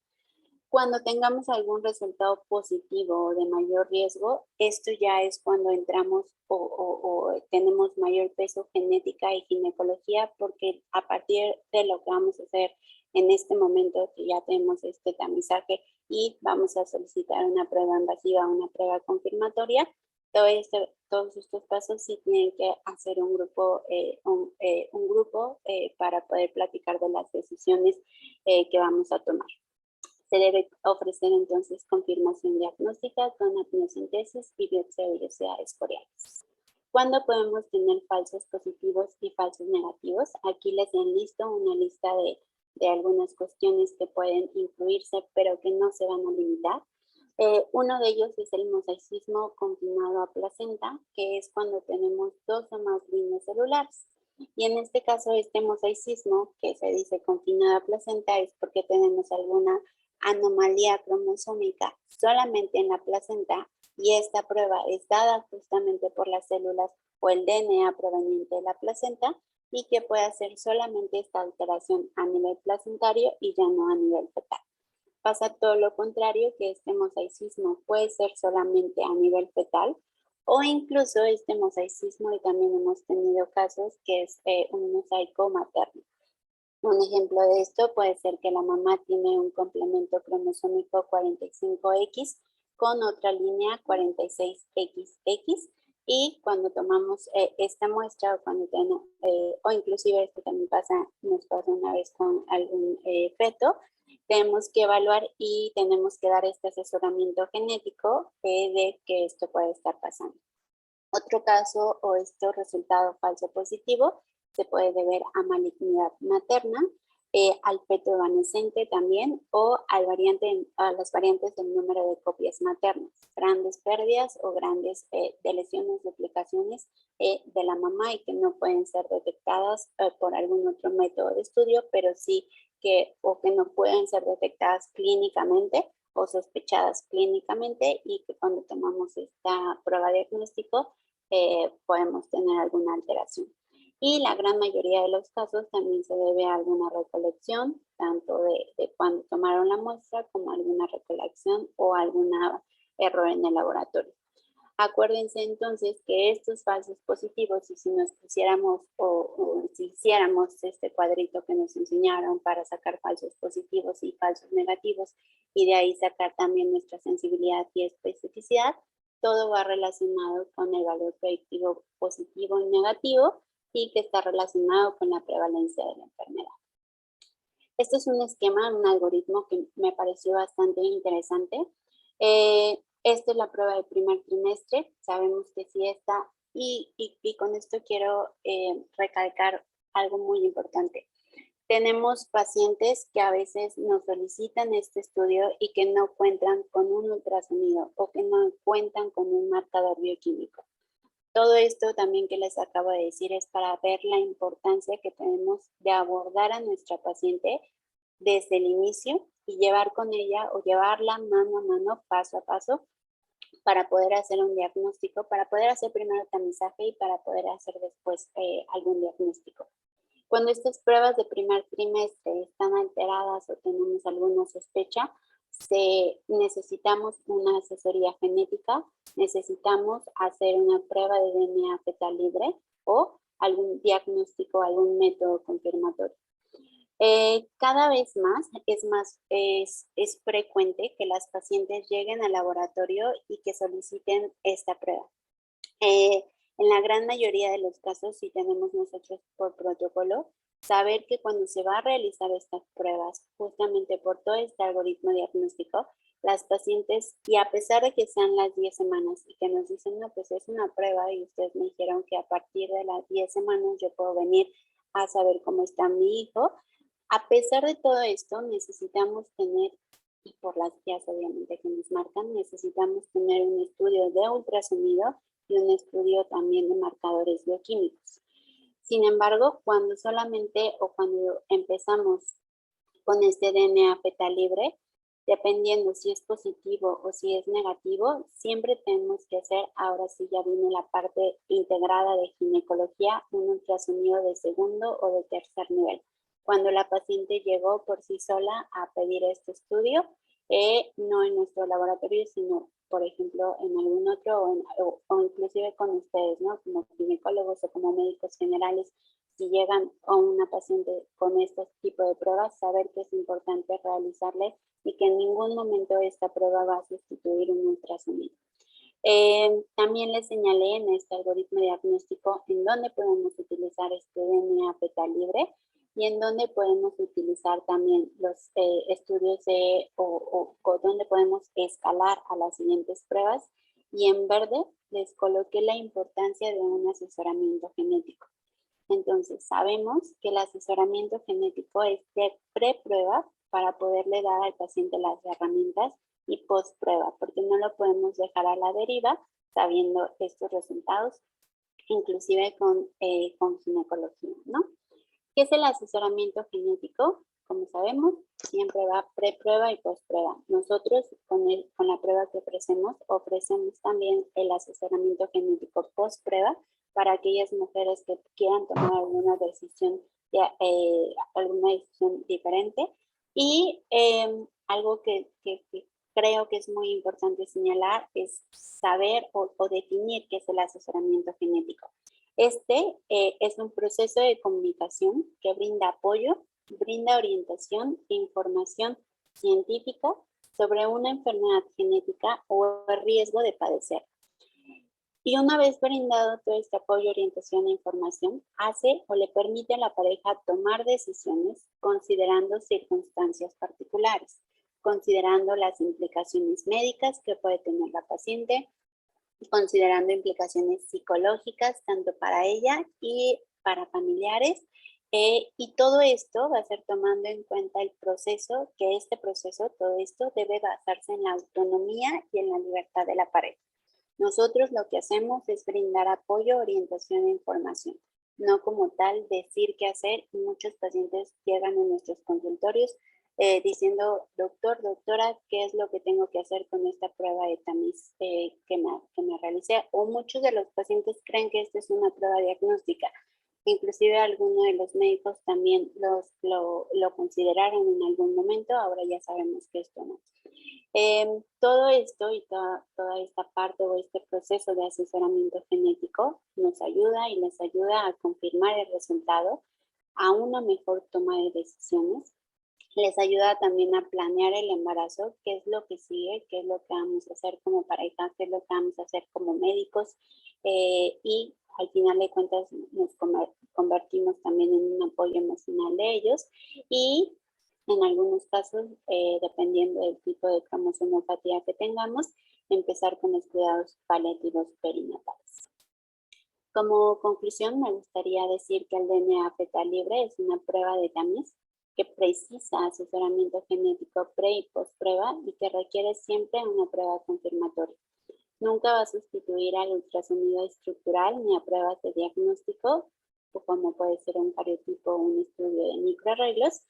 Cuando tengamos algún resultado positivo o de mayor riesgo, esto ya es cuando entramos o tenemos mayor peso genética y ginecología, porque a partir de lo que vamos a hacer en este momento que ya tenemos este tamizaje y vamos a solicitar una prueba invasiva, una prueba confirmatoria, todos estos pasos sí tienen que hacer un grupo para poder platicar de las decisiones que vamos a tomar. Se debe ofrecer entonces confirmación diagnóstica con amniocentesis y biopsia de escoriales. ¿Cuándo podemos tener falsos positivos y falsos negativos? Aquí les he listo una lista de algunas cuestiones que pueden incluirse, pero que no se van a limitar. Uno de ellos es el mosaicismo confinado a placenta, que es cuando tenemos 2 o más líneas celulares. Y en este caso, este mosaicismo, que se dice confinado a placenta, es porque tenemos alguna anomalía cromosómica solamente en la placenta, y esta prueba es dada justamente por las células o el DNA proveniente de la placenta, y que puede hacer solamente esta alteración a nivel placentario y ya no a nivel fetal. Pasa todo lo contrario, que este mosaicismo puede ser solamente a nivel fetal, o incluso este mosaicismo, y también hemos tenido casos que es un mosaico materno. Un ejemplo de esto puede ser que la mamá tiene un complemento cromosómico 45X con otra línea 46XX, y cuando tomamos esta muestra, o inclusive esto también nos pasa una vez con algún feto, tenemos que evaluar y tenemos que dar este asesoramiento genético de que esto puede estar pasando. Otro caso o resultado falso positivo se puede deber a malignidad materna, al feto evanescente también, o a las variantes del número de copias maternas, grandes pérdidas o grandes deleciones, duplicaciones de la mamá, y que no pueden ser detectadas por algún otro método de estudio, pero sí que no pueden ser detectadas clínicamente o sospechadas clínicamente, y que cuando tomamos esta prueba diagnóstico podemos tener alguna alteración. Y la gran mayoría de los casos también se debe a alguna recolección, tanto de cuando tomaron la muestra como alguna recolección o algún error en el laboratorio. Acuérdense entonces que estos falsos positivos, y si nos pusiéramos o si hiciéramos este cuadrito que nos enseñaron para sacar falsos positivos y falsos negativos, y de ahí sacar también nuestra sensibilidad y especificidad, todo va relacionado con el valor predictivo positivo y negativo, y que está relacionado con la prevalencia de la enfermedad. Este es un esquema, un algoritmo que me pareció bastante interesante. Esta es la prueba de primer trimestre. Sabemos que sí está, y con esto quiero recalcar algo muy importante. Tenemos pacientes que a veces nos solicitan este estudio y que no cuentan con un ultrasonido o que no cuentan con un marcador bioquímico. Todo esto también que les acabo de decir es para ver la importancia que tenemos de abordar a nuestra paciente desde el inicio y llevar con ella o llevarla mano a mano, paso a paso, para poder hacer un diagnóstico, para poder hacer primero el tamizaje y para poder hacer después algún diagnóstico. Cuando estas pruebas de primer trimestre están alteradas o tenemos alguna sospecha, necesitamos una asesoría genética, necesitamos hacer una prueba de DNA fetal libre o algún diagnóstico, algún método confirmatorio. Cada vez más es frecuente que las pacientes lleguen al laboratorio y que soliciten esta prueba. En la gran mayoría de los casos, sí tenemos nosotros por protocolo saber que cuando se va a realizar estas pruebas, justamente por todo este algoritmo diagnóstico, las pacientes, y a pesar de que sean las 10 semanas y que nos dicen, no, pues es una prueba y ustedes me dijeron que a partir de las 10 semanas yo puedo venir a saber cómo está mi hijo, a pesar de todo esto necesitamos tener, y por las guías obviamente que nos marcan, necesitamos tener un estudio de ultrasonido y un estudio también de marcadores bioquímicos. Sin embargo, cuando solamente o cuando empezamos con este DNA fetal libre, dependiendo si es positivo o si es negativo, siempre tenemos que hacer, ahora sí ya viene la parte integrada de ginecología, un ultrasonido de segundo o de tercer nivel. Cuando la paciente llegó por sí sola a pedir este estudio, no en nuestro laboratorio, sino por ejemplo en algún otro o inclusive con ustedes, ¿no? Como ginecólogos o como médicos generales, si llegan a una paciente con este tipo de pruebas, saber que es importante realizarle y que en ningún momento esta prueba va a sustituir un ultrasonido. También les señalé en este algoritmo diagnóstico en dónde podemos utilizar este DNA fetal libre y en dónde podemos utilizar también los estudios o dónde podemos escalar a las siguientes pruebas. Y en verde les coloqué la importancia de un asesoramiento genético. Entonces, sabemos que el asesoramiento genético es de preprueba para poderle dar al paciente las herramientas y post prueba, porque no lo podemos dejar a la deriva sabiendo estos resultados, inclusive con ginecología, ¿no? ¿Qué es el asesoramiento genético? Como sabemos, siempre va pre-prueba y post-prueba. Nosotros, con la prueba que ofrecemos también el asesoramiento genético post-prueba para aquellas mujeres que quieran tomar alguna decisión diferente. Y algo que creo que es muy importante señalar es saber o definir qué es el asesoramiento genético. Este es un proceso de comunicación que brinda apoyo, brinda orientación e información científica sobre una enfermedad genética o el riesgo de padecer. Y una vez brindado todo este apoyo, orientación e información, hace o le permite a la pareja tomar decisiones considerando circunstancias particulares, considerando las implicaciones médicas que puede tener la paciente, considerando implicaciones psicológicas tanto para ella y para familiares. Y todo esto va a ser tomando en cuenta el proceso, que todo esto debe basarse en la autonomía y en la libertad de la pareja. Nosotros lo que hacemos es brindar apoyo, orientación e información, no como tal decir qué hacer. Muchos pacientes llegan a nuestros consultorios diciendo, doctor, doctora, ¿qué es lo que tengo que hacer con esta prueba de tamiz que me realicé? O muchos de los pacientes creen que esta es una prueba diagnóstica. Inclusive algunos de los médicos también lo consideraron en algún momento, ahora ya sabemos que esto no. Todo esto y toda esta parte o este proceso de asesoramiento genético nos ayuda y les ayuda a confirmar el resultado, a una mejor toma de decisiones. Les ayuda también a planear el embarazo, qué es lo que sigue, qué es lo que vamos a hacer como pareja, qué es lo que vamos a hacer como médicos, y al final de cuentas nos convertimos también en un apoyo emocional de ellos, y en algunos casos, dependiendo del tipo de cromosomopatía que tengamos, empezar con los cuidados paliativos perinatales. Como conclusión, me gustaría decir que el DNA fetal libre es una prueba de tamiz que precisa asesoramiento genético pre y post prueba y que requiere siempre una prueba confirmatoria. Nunca va a sustituir al ultrasonido estructural ni a pruebas de diagnóstico, como puede ser un cariotipo o un estudio de microarreglos,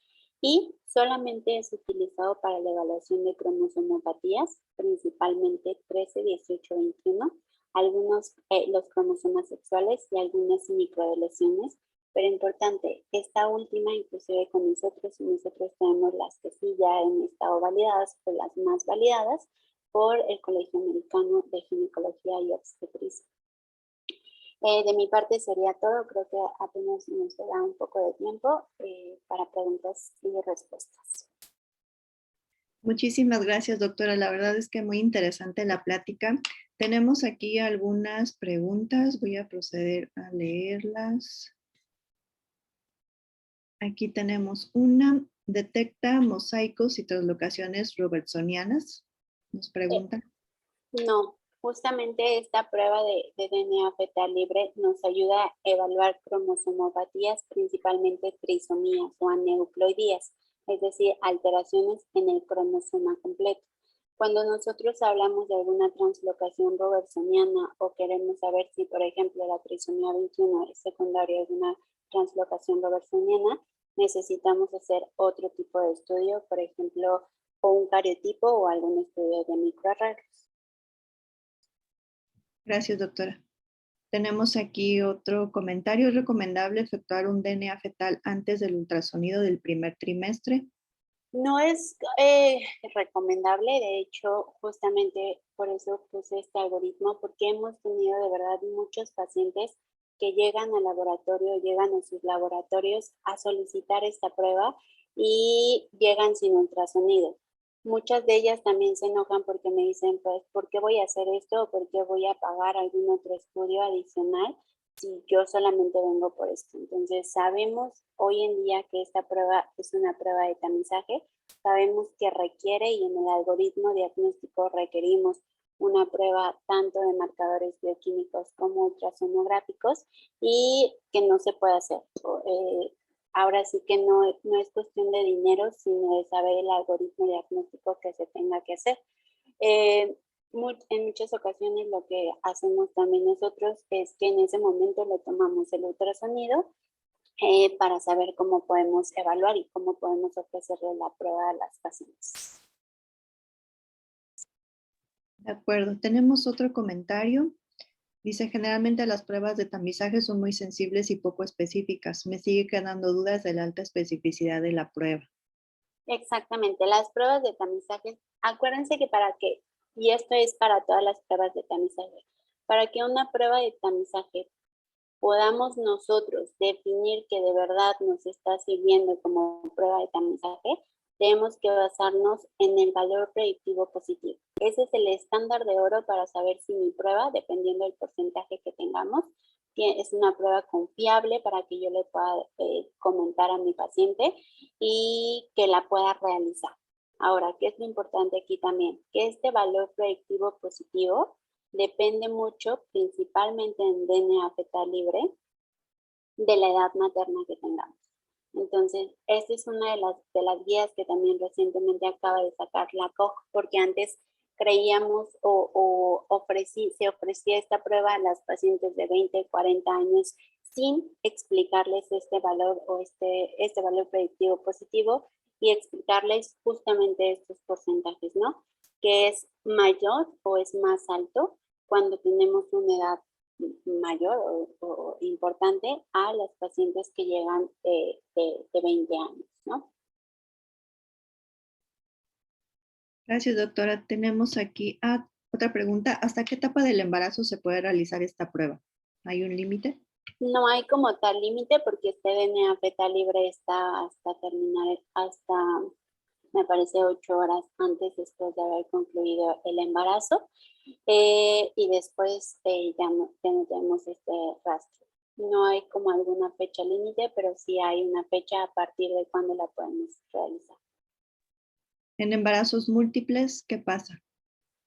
y solamente es utilizado para la evaluación de cromosomopatías, principalmente 13, 18, 21, algunos los cromosomas sexuales y algunas microdeleciones. Pero importante, esta última, inclusive con nosotros tenemos las que sí ya han estado validadas, pues las más validadas por el Colegio Americano de Ginecología y Obstetricia. De mi parte sería todo, creo que apenas nos da un poco de tiempo para preguntas y respuestas. Muchísimas gracias, doctora. La verdad es que muy interesante la plática. Tenemos aquí algunas preguntas, voy a proceder a leerlas. Aquí tenemos una, ¿detecta mosaicos y translocaciones robertsonianas? Nos pregunta. No, justamente esta prueba de DNA fetal libre nos ayuda a evaluar cromosomopatías, principalmente trisomías o aneuploidías, es decir, alteraciones en el cromosoma completo. Cuando nosotros hablamos de alguna translocación robertsoniana o queremos saber si, por ejemplo, la trisomía 21 es secundaria de una translocación robertsoniana, necesitamos hacer otro tipo de estudio, por ejemplo, o un cariotipo o algún estudio de microarreglos. Gracias, doctora. Tenemos aquí otro comentario. ¿Es recomendable efectuar un DNA fetal antes del ultrasonido del primer trimestre? No es recomendable, de hecho, justamente por eso puse este algoritmo, porque hemos tenido de verdad muchos pacientes que llegan al laboratorio, llegan a sus laboratorios a solicitar esta prueba y llegan sin ultrasonido. Muchas de ellas también se enojan porque me dicen, pues, ¿por qué voy a hacer esto o por qué voy a pagar algún otro estudio adicional si yo solamente vengo por esto? Entonces, sabemos hoy en día que esta prueba es una prueba de tamizaje, sabemos que requiere y en el algoritmo diagnóstico requerimos una prueba tanto de marcadores bioquímicos como ultrasonográficos y que no se puede hacer. Ahora sí que no es cuestión de dinero, sino de saber el algoritmo diagnóstico que se tenga que hacer. En muchas ocasiones lo que hacemos también nosotros es que en ese momento le tomamos el ultrasonido para saber cómo podemos evaluar y cómo podemos ofrecerle la prueba a las pacientes. De acuerdo, tenemos otro comentario. Dice, generalmente las pruebas de tamizaje son muy sensibles y poco específicas. Me sigue quedando dudas de la alta especificidad de la prueba. Exactamente, las pruebas de tamizaje, acuérdense que y esto es para todas las pruebas de tamizaje, para que una prueba de tamizaje podamos nosotros definir que de verdad nos está sirviendo como prueba de tamizaje, tenemos que basarnos en el valor predictivo positivo. Ese es el estándar de oro para saber si mi prueba, dependiendo del porcentaje que tengamos, es una prueba confiable para que yo le pueda comentar a mi paciente y que la pueda realizar. Ahora, ¿qué es lo importante aquí también? Que este valor predictivo positivo depende mucho, principalmente en DNA fetal libre, de la edad materna que tengamos. Entonces, esta es una de las guías que también recientemente acaba de sacar la COG, porque antes creíamos se ofrecía esta prueba a las pacientes de 20, 40 años sin explicarles este valor o este valor predictivo positivo y explicarles justamente estos porcentajes, ¿no? Que es mayor o es más alto cuando tenemos una edad mayor o importante a las pacientes que llegan de 20 años, ¿no? Gracias, doctora. Tenemos aquí otra pregunta. ¿Hasta qué etapa del embarazo se puede realizar esta prueba? ¿Hay un límite? No hay como tal límite porque este DNA fetal libre está hasta terminar, me parece 8 horas antes después de haber concluido el embarazo y después ya no tenemos este rastro. No hay como alguna fecha límite, pero sí hay una fecha a partir de cuando la podemos realizar. En embarazos múltiples, ¿qué pasa?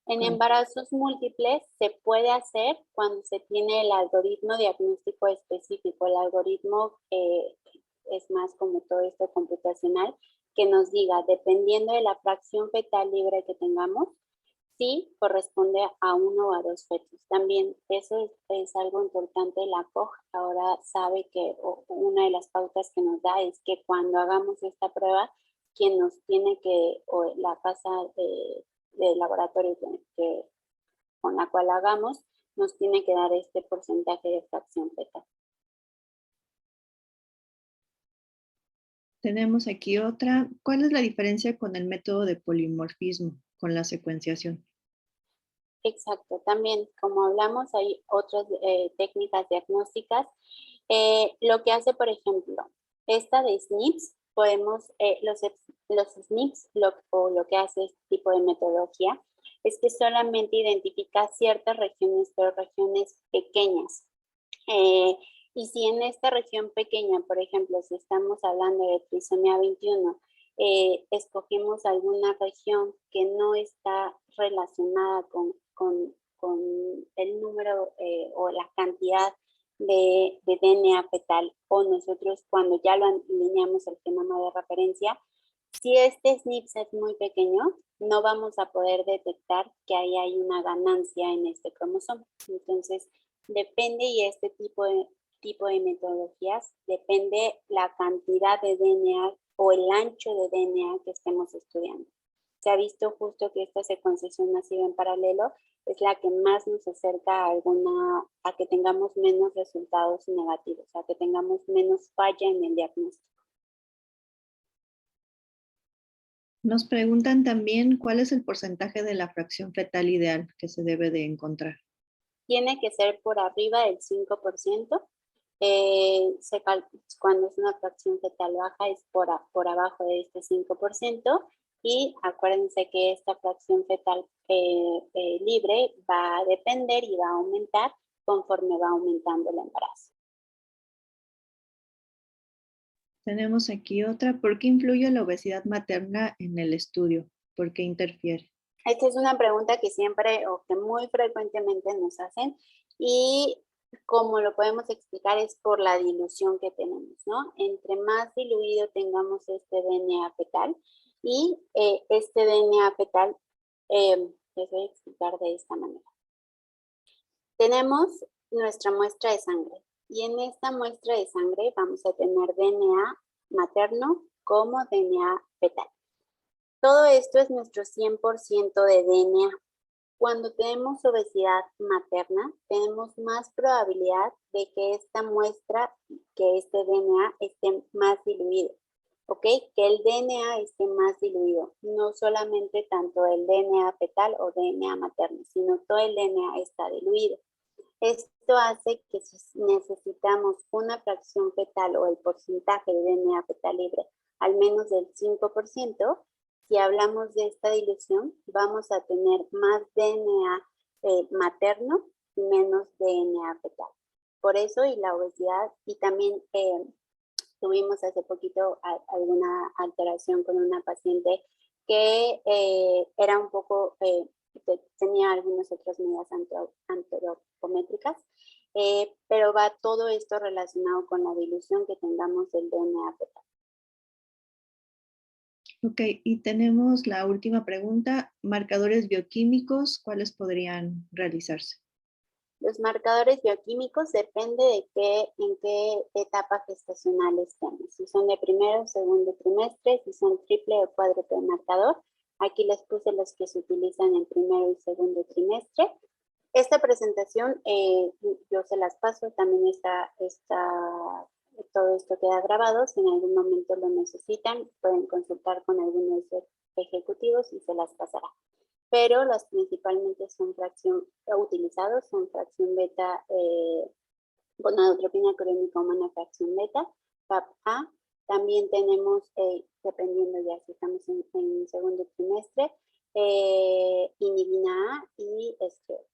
En embarazos múltiples se puede hacer cuando se tiene el algoritmo diagnóstico específico. El algoritmo es más como todo esto computacional que nos diga, dependiendo de la fracción fetal libre que tengamos, sí corresponde a 1 o a 2 fetos. También eso es algo importante. La COG ahora sabe que una de las pautas que nos da es que cuando hagamos esta prueba, quien nos tiene que, o la casa de laboratorio con la cual hagamos, nos tiene que dar este porcentaje de fracción fetal. Tenemos aquí otra. ¿Cuál es la diferencia con el método de polimorfismo, con la secuenciación? Exacto, también como hablamos hay otras técnicas diagnósticas. Lo que hace, por ejemplo, esta de SNPs, podemos, los SNPs lo que hace este tipo de metodología es que solamente identifica ciertas regiones, pero regiones pequeñas. Y si en esta región pequeña, por ejemplo, si estamos hablando de trisomía 21, escogemos alguna región que no está relacionada con el número o la cantidad de DNA fetal, o nosotros cuando ya lo alineamos el genoma de referencia, si este SNP es muy pequeño, no vamos a poder detectar que ahí hay una ganancia en este cromosoma. Entonces, depende, y este tipo de metodologías, depende la cantidad de DNA o el ancho de DNA que estemos estudiando. Se ha visto justo que esta secuenciación masiva en paralelo es la que más nos acerca a que tengamos menos resultados negativos, a que tengamos menos falla en el diagnóstico. Nos preguntan también cuál es el porcentaje de la fracción fetal ideal que se debe de encontrar. Tiene que ser por arriba del 5%. Cuando es una fracción fetal baja es por abajo de este 5%. Y acuérdense que esta fracción fetal libre va a depender y va a aumentar conforme va aumentando el embarazo. Tenemos aquí otra. ¿Por qué influye la obesidad materna en el estudio? ¿Por qué interfiere? Esta es una pregunta que siempre o que muy frecuentemente nos hacen, y como lo podemos explicar es por la dilución que tenemos, ¿no? Entre más diluido tengamos este DNA fetal, y este DNA fetal Les voy a explicar de esta manera. Tenemos nuestra muestra de sangre y en esta muestra de sangre vamos a tener DNA materno como DNA fetal. Todo esto es nuestro 100% de DNA. Cuando tenemos obesidad materna, tenemos más probabilidad de que esta muestra, que este DNA esté más diluido, ¿ok? Que el DNA esté más diluido, no solamente tanto el DNA fetal o DNA materno, sino todo el DNA está diluido. Esto hace que si necesitamos una fracción fetal o el porcentaje de DNA fetal libre al menos del 5%, si hablamos de esta dilución, vamos a tener más DNA materno y menos DNA fetal. Por eso y la obesidad, y también tuvimos hace poquito alguna alteración con una paciente que era un poco, tenía algunas otras medidas antropométricas, pero va todo esto relacionado con la dilución que tengamos del DNA fetal. Ok, y tenemos la última pregunta. Marcadores bioquímicos, ¿cuáles podrían realizarse? Los marcadores bioquímicos depende de en qué etapa gestacional estemos. Si son de primero o segundo trimestre, si son triple o cuádruple marcador. Aquí les puse los que se utilizan en primero y segundo trimestre. Esta presentación yo se las paso, también todo esto queda grabado. Si en algún momento lo necesitan, pueden consultar con algunos ejecutivos y se las pasará. Pero las principalmente son utilizados son fracción beta, gonadotropina coriónica humana fracción beta, PAP-A. También tenemos, dependiendo ya si estamos en segundo trimestre, inhibina A y estreo.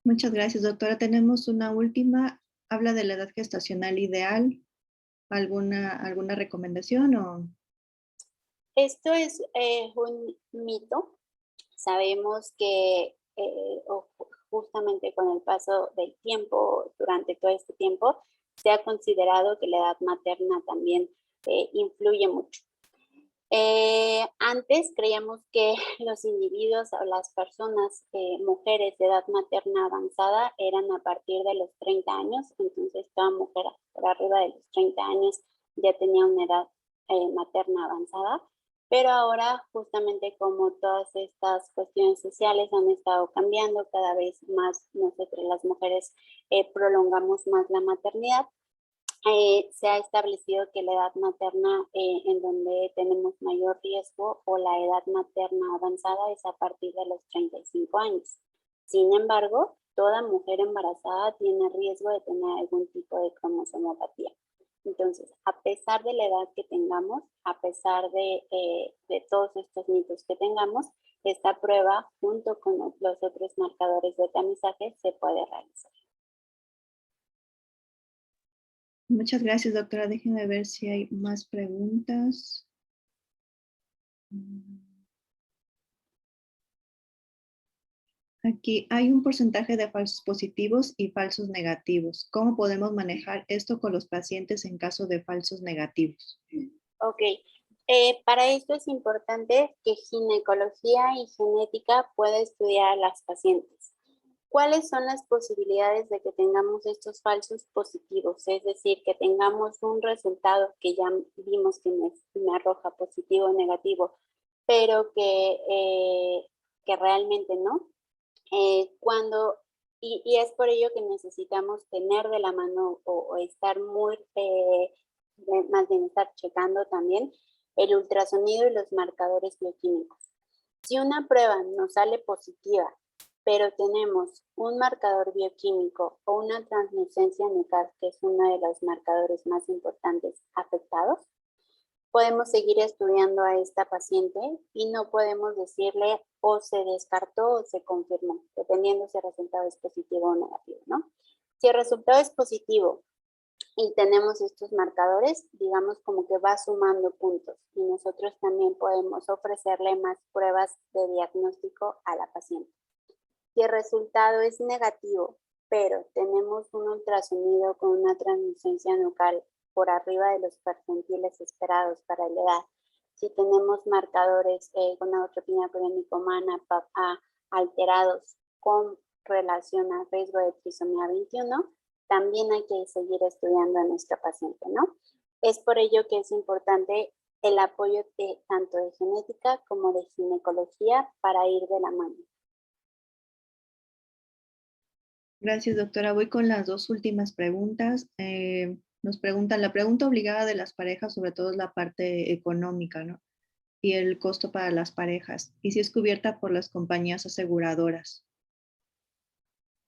Muchas gracias, doctora. Tenemos una última. Habla de la edad gestacional ideal. ¿Alguna recomendación o...? Esto es un mito. Sabemos que justamente con el paso del tiempo, durante todo este tiempo, se ha considerado que la edad materna también influye mucho. Antes creíamos que los individuos o las personas, mujeres de edad materna avanzada, eran a partir de los 30 años, entonces toda mujer por arriba de los 30 años ya tenía una edad materna avanzada. Pero ahora, justamente como todas estas cuestiones sociales han estado cambiando, cada vez más nosotros las mujeres prolongamos más la maternidad, se ha establecido que la edad materna en donde tenemos mayor riesgo o la edad materna avanzada es a partir de los 35 años. Sin embargo, toda mujer embarazada tiene riesgo de tener algún tipo de cromosomopatía. Entonces, a pesar de la edad que tengamos, a pesar de todos estos mitos que tengamos, esta prueba junto con los otros marcadores de tamizaje se puede realizar. Muchas gracias, doctora. Déjenme ver si hay más preguntas. Aquí hay un porcentaje de falsos positivos y falsos negativos. ¿Cómo podemos manejar esto con los pacientes en caso de falsos negativos? Ok, para esto es importante que ginecología y genética pueda estudiar a las pacientes. ¿Cuáles son las posibilidades de que tengamos estos falsos positivos? Es decir, que tengamos un resultado que ya vimos que me arroja positivo o negativo, pero que realmente no. Y es por ello que necesitamos tener de la mano o estar muy, más bien estar checando también el ultrasonido y los marcadores bioquímicos. Si una prueba nos sale positiva, pero tenemos un marcador bioquímico o una translucencia nucal, que es uno de los marcadores más importantes afectados, podemos seguir estudiando a esta paciente y no podemos decirle o se descartó o se confirmó, dependiendo si el resultado es positivo o negativo, ¿no? Si el resultado es positivo y tenemos estos marcadores, digamos como que va sumando puntos y nosotros también podemos ofrecerle más pruebas de diagnóstico a la paciente. Si el resultado es negativo, pero tenemos un ultrasonido con una translucencia nucal por arriba de los percentiles esperados para la edad si tenemos marcadores con neutropenia crónica humana alterados con relación al riesgo de trisomía 21, también hay que seguir estudiando a nuestra paciente, ¿no? Es por ello que es importante el apoyo tanto de genética como de ginecología para ir de la mano. Gracias, doctora. Voy con las dos últimas preguntas. Nos preguntan, la pregunta obligada de las parejas, sobre todo es la parte económica, ¿no? Y el costo para las parejas. Y si es cubierta por las compañías aseguradoras.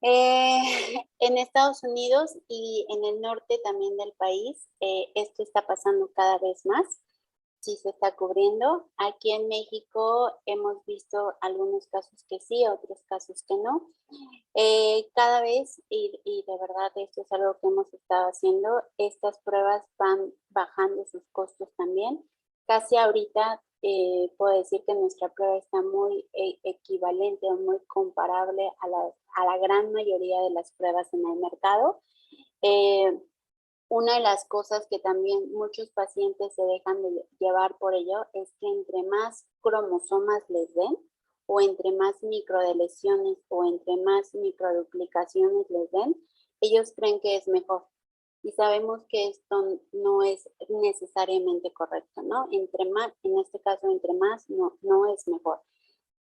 En Estados Unidos y en el norte también del país, esto está pasando cada vez más. Sí se está cubriendo. Aquí en México hemos visto algunos casos que sí, otros casos que no. Cada vez, y de verdad esto es algo que hemos estado haciendo, estas pruebas van bajando sus costos también. Casi ahorita puedo decir que nuestra prueba está muy equivalente o muy comparable a la gran mayoría de las pruebas en el mercado. Una de las cosas que también muchos pacientes se dejan de llevar por ello es que entre más cromosomas les den, o entre más microdeleciones o entre más microduplicaciones les den, ellos creen que es mejor. Y sabemos que esto no es necesariamente correcto, ¿no? Entre más, en este caso, entre más no es mejor.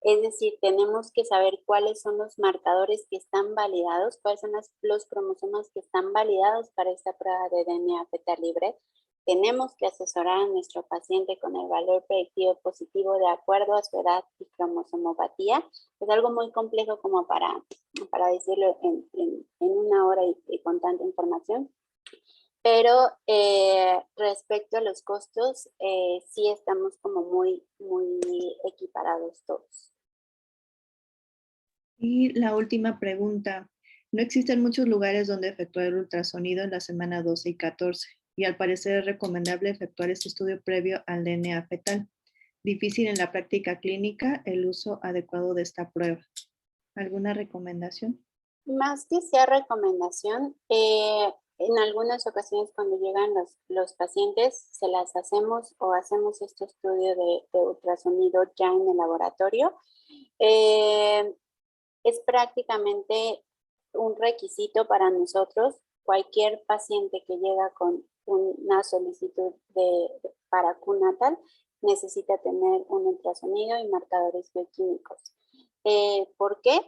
Es decir, tenemos que saber cuáles son los marcadores que están validados, cuáles son los cromosomas que están validados para esta prueba de DNA fetal libre. Tenemos que asesorar a nuestro paciente con el valor predictivo positivo de acuerdo a su edad y cromosomopatía. Es algo muy complejo como para decirlo en una hora y con tanta información. Pero respecto a los costos, sí estamos como muy equiparados todos. Y la última pregunta. No existen muchos lugares donde efectuar el ultrasonido en la semana 12 y 14, y al parecer es recomendable efectuar este estudio previo al DNA fetal. Difícil en la práctica clínica el uso adecuado de esta prueba. ¿Alguna recomendación? Más que sea recomendación, en algunas ocasiones cuando llegan los pacientes, se las hacemos o hacemos este estudio de ultrasonido ya en el laboratorio. Es prácticamente un requisito para nosotros. Cualquier paciente que llega con una solicitud para QNatal necesita tener un ultrasonido y marcadores bioquímicos. ¿Por qué?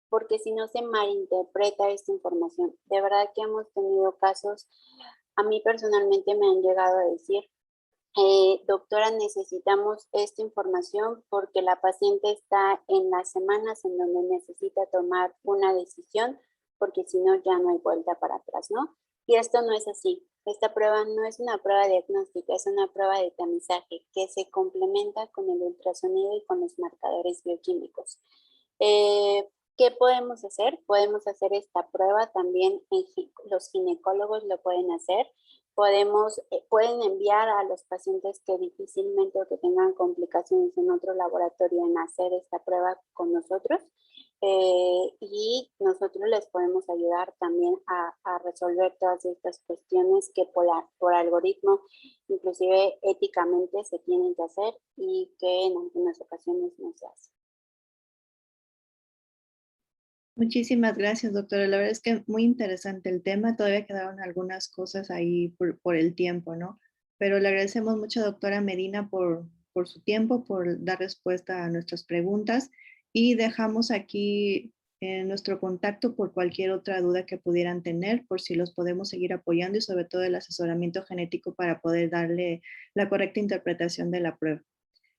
Porque si no se malinterpreta esta información. De verdad que hemos tenido casos, a mí personalmente me han llegado a decir, doctora, necesitamos esta información porque la paciente está en las semanas en donde necesita tomar una decisión, porque si no ya no hay vuelta para atrás, ¿no? Y esto no es así. Esta prueba no es una prueba diagnóstica, es una prueba de tamizaje que se complementa con el ultrasonido y con los marcadores bioquímicos. ¿Qué podemos hacer? Podemos hacer esta prueba también, los ginecólogos lo pueden hacer. Pueden enviar a los pacientes que difícilmente o que tengan complicaciones en otro laboratorio en hacer esta prueba con nosotros. Y nosotros les podemos ayudar también a resolver todas estas cuestiones que por algoritmo, inclusive éticamente, se tienen que hacer y que en algunas ocasiones no se hacen. Muchísimas gracias, doctora. La verdad es que muy interesante el tema. Todavía quedaron algunas cosas ahí por el tiempo, ¿no? Pero le agradecemos mucho, doctora Medina, por su tiempo, por dar respuesta a nuestras preguntas y dejamos aquí nuestro contacto por cualquier otra duda que pudieran tener, por si los podemos seguir apoyando y sobre todo el asesoramiento genético para poder darle la correcta interpretación de la prueba.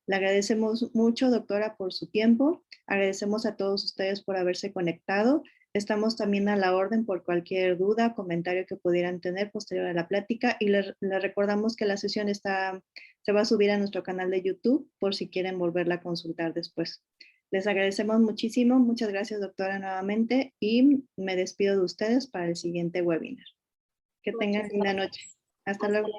Le agradecemos mucho, doctora, por su tiempo. Agradecemos a todos ustedes por haberse conectado. Estamos también a la orden por cualquier duda, comentario que pudieran tener posterior a la plática y les recordamos que la sesión se va a subir a nuestro canal de YouTube por si quieren volverla a consultar después. Les agradecemos muchísimo. Muchas gracias, doctora, nuevamente y me despido de ustedes para el siguiente webinar. Que tengan linda noche. Hasta luego.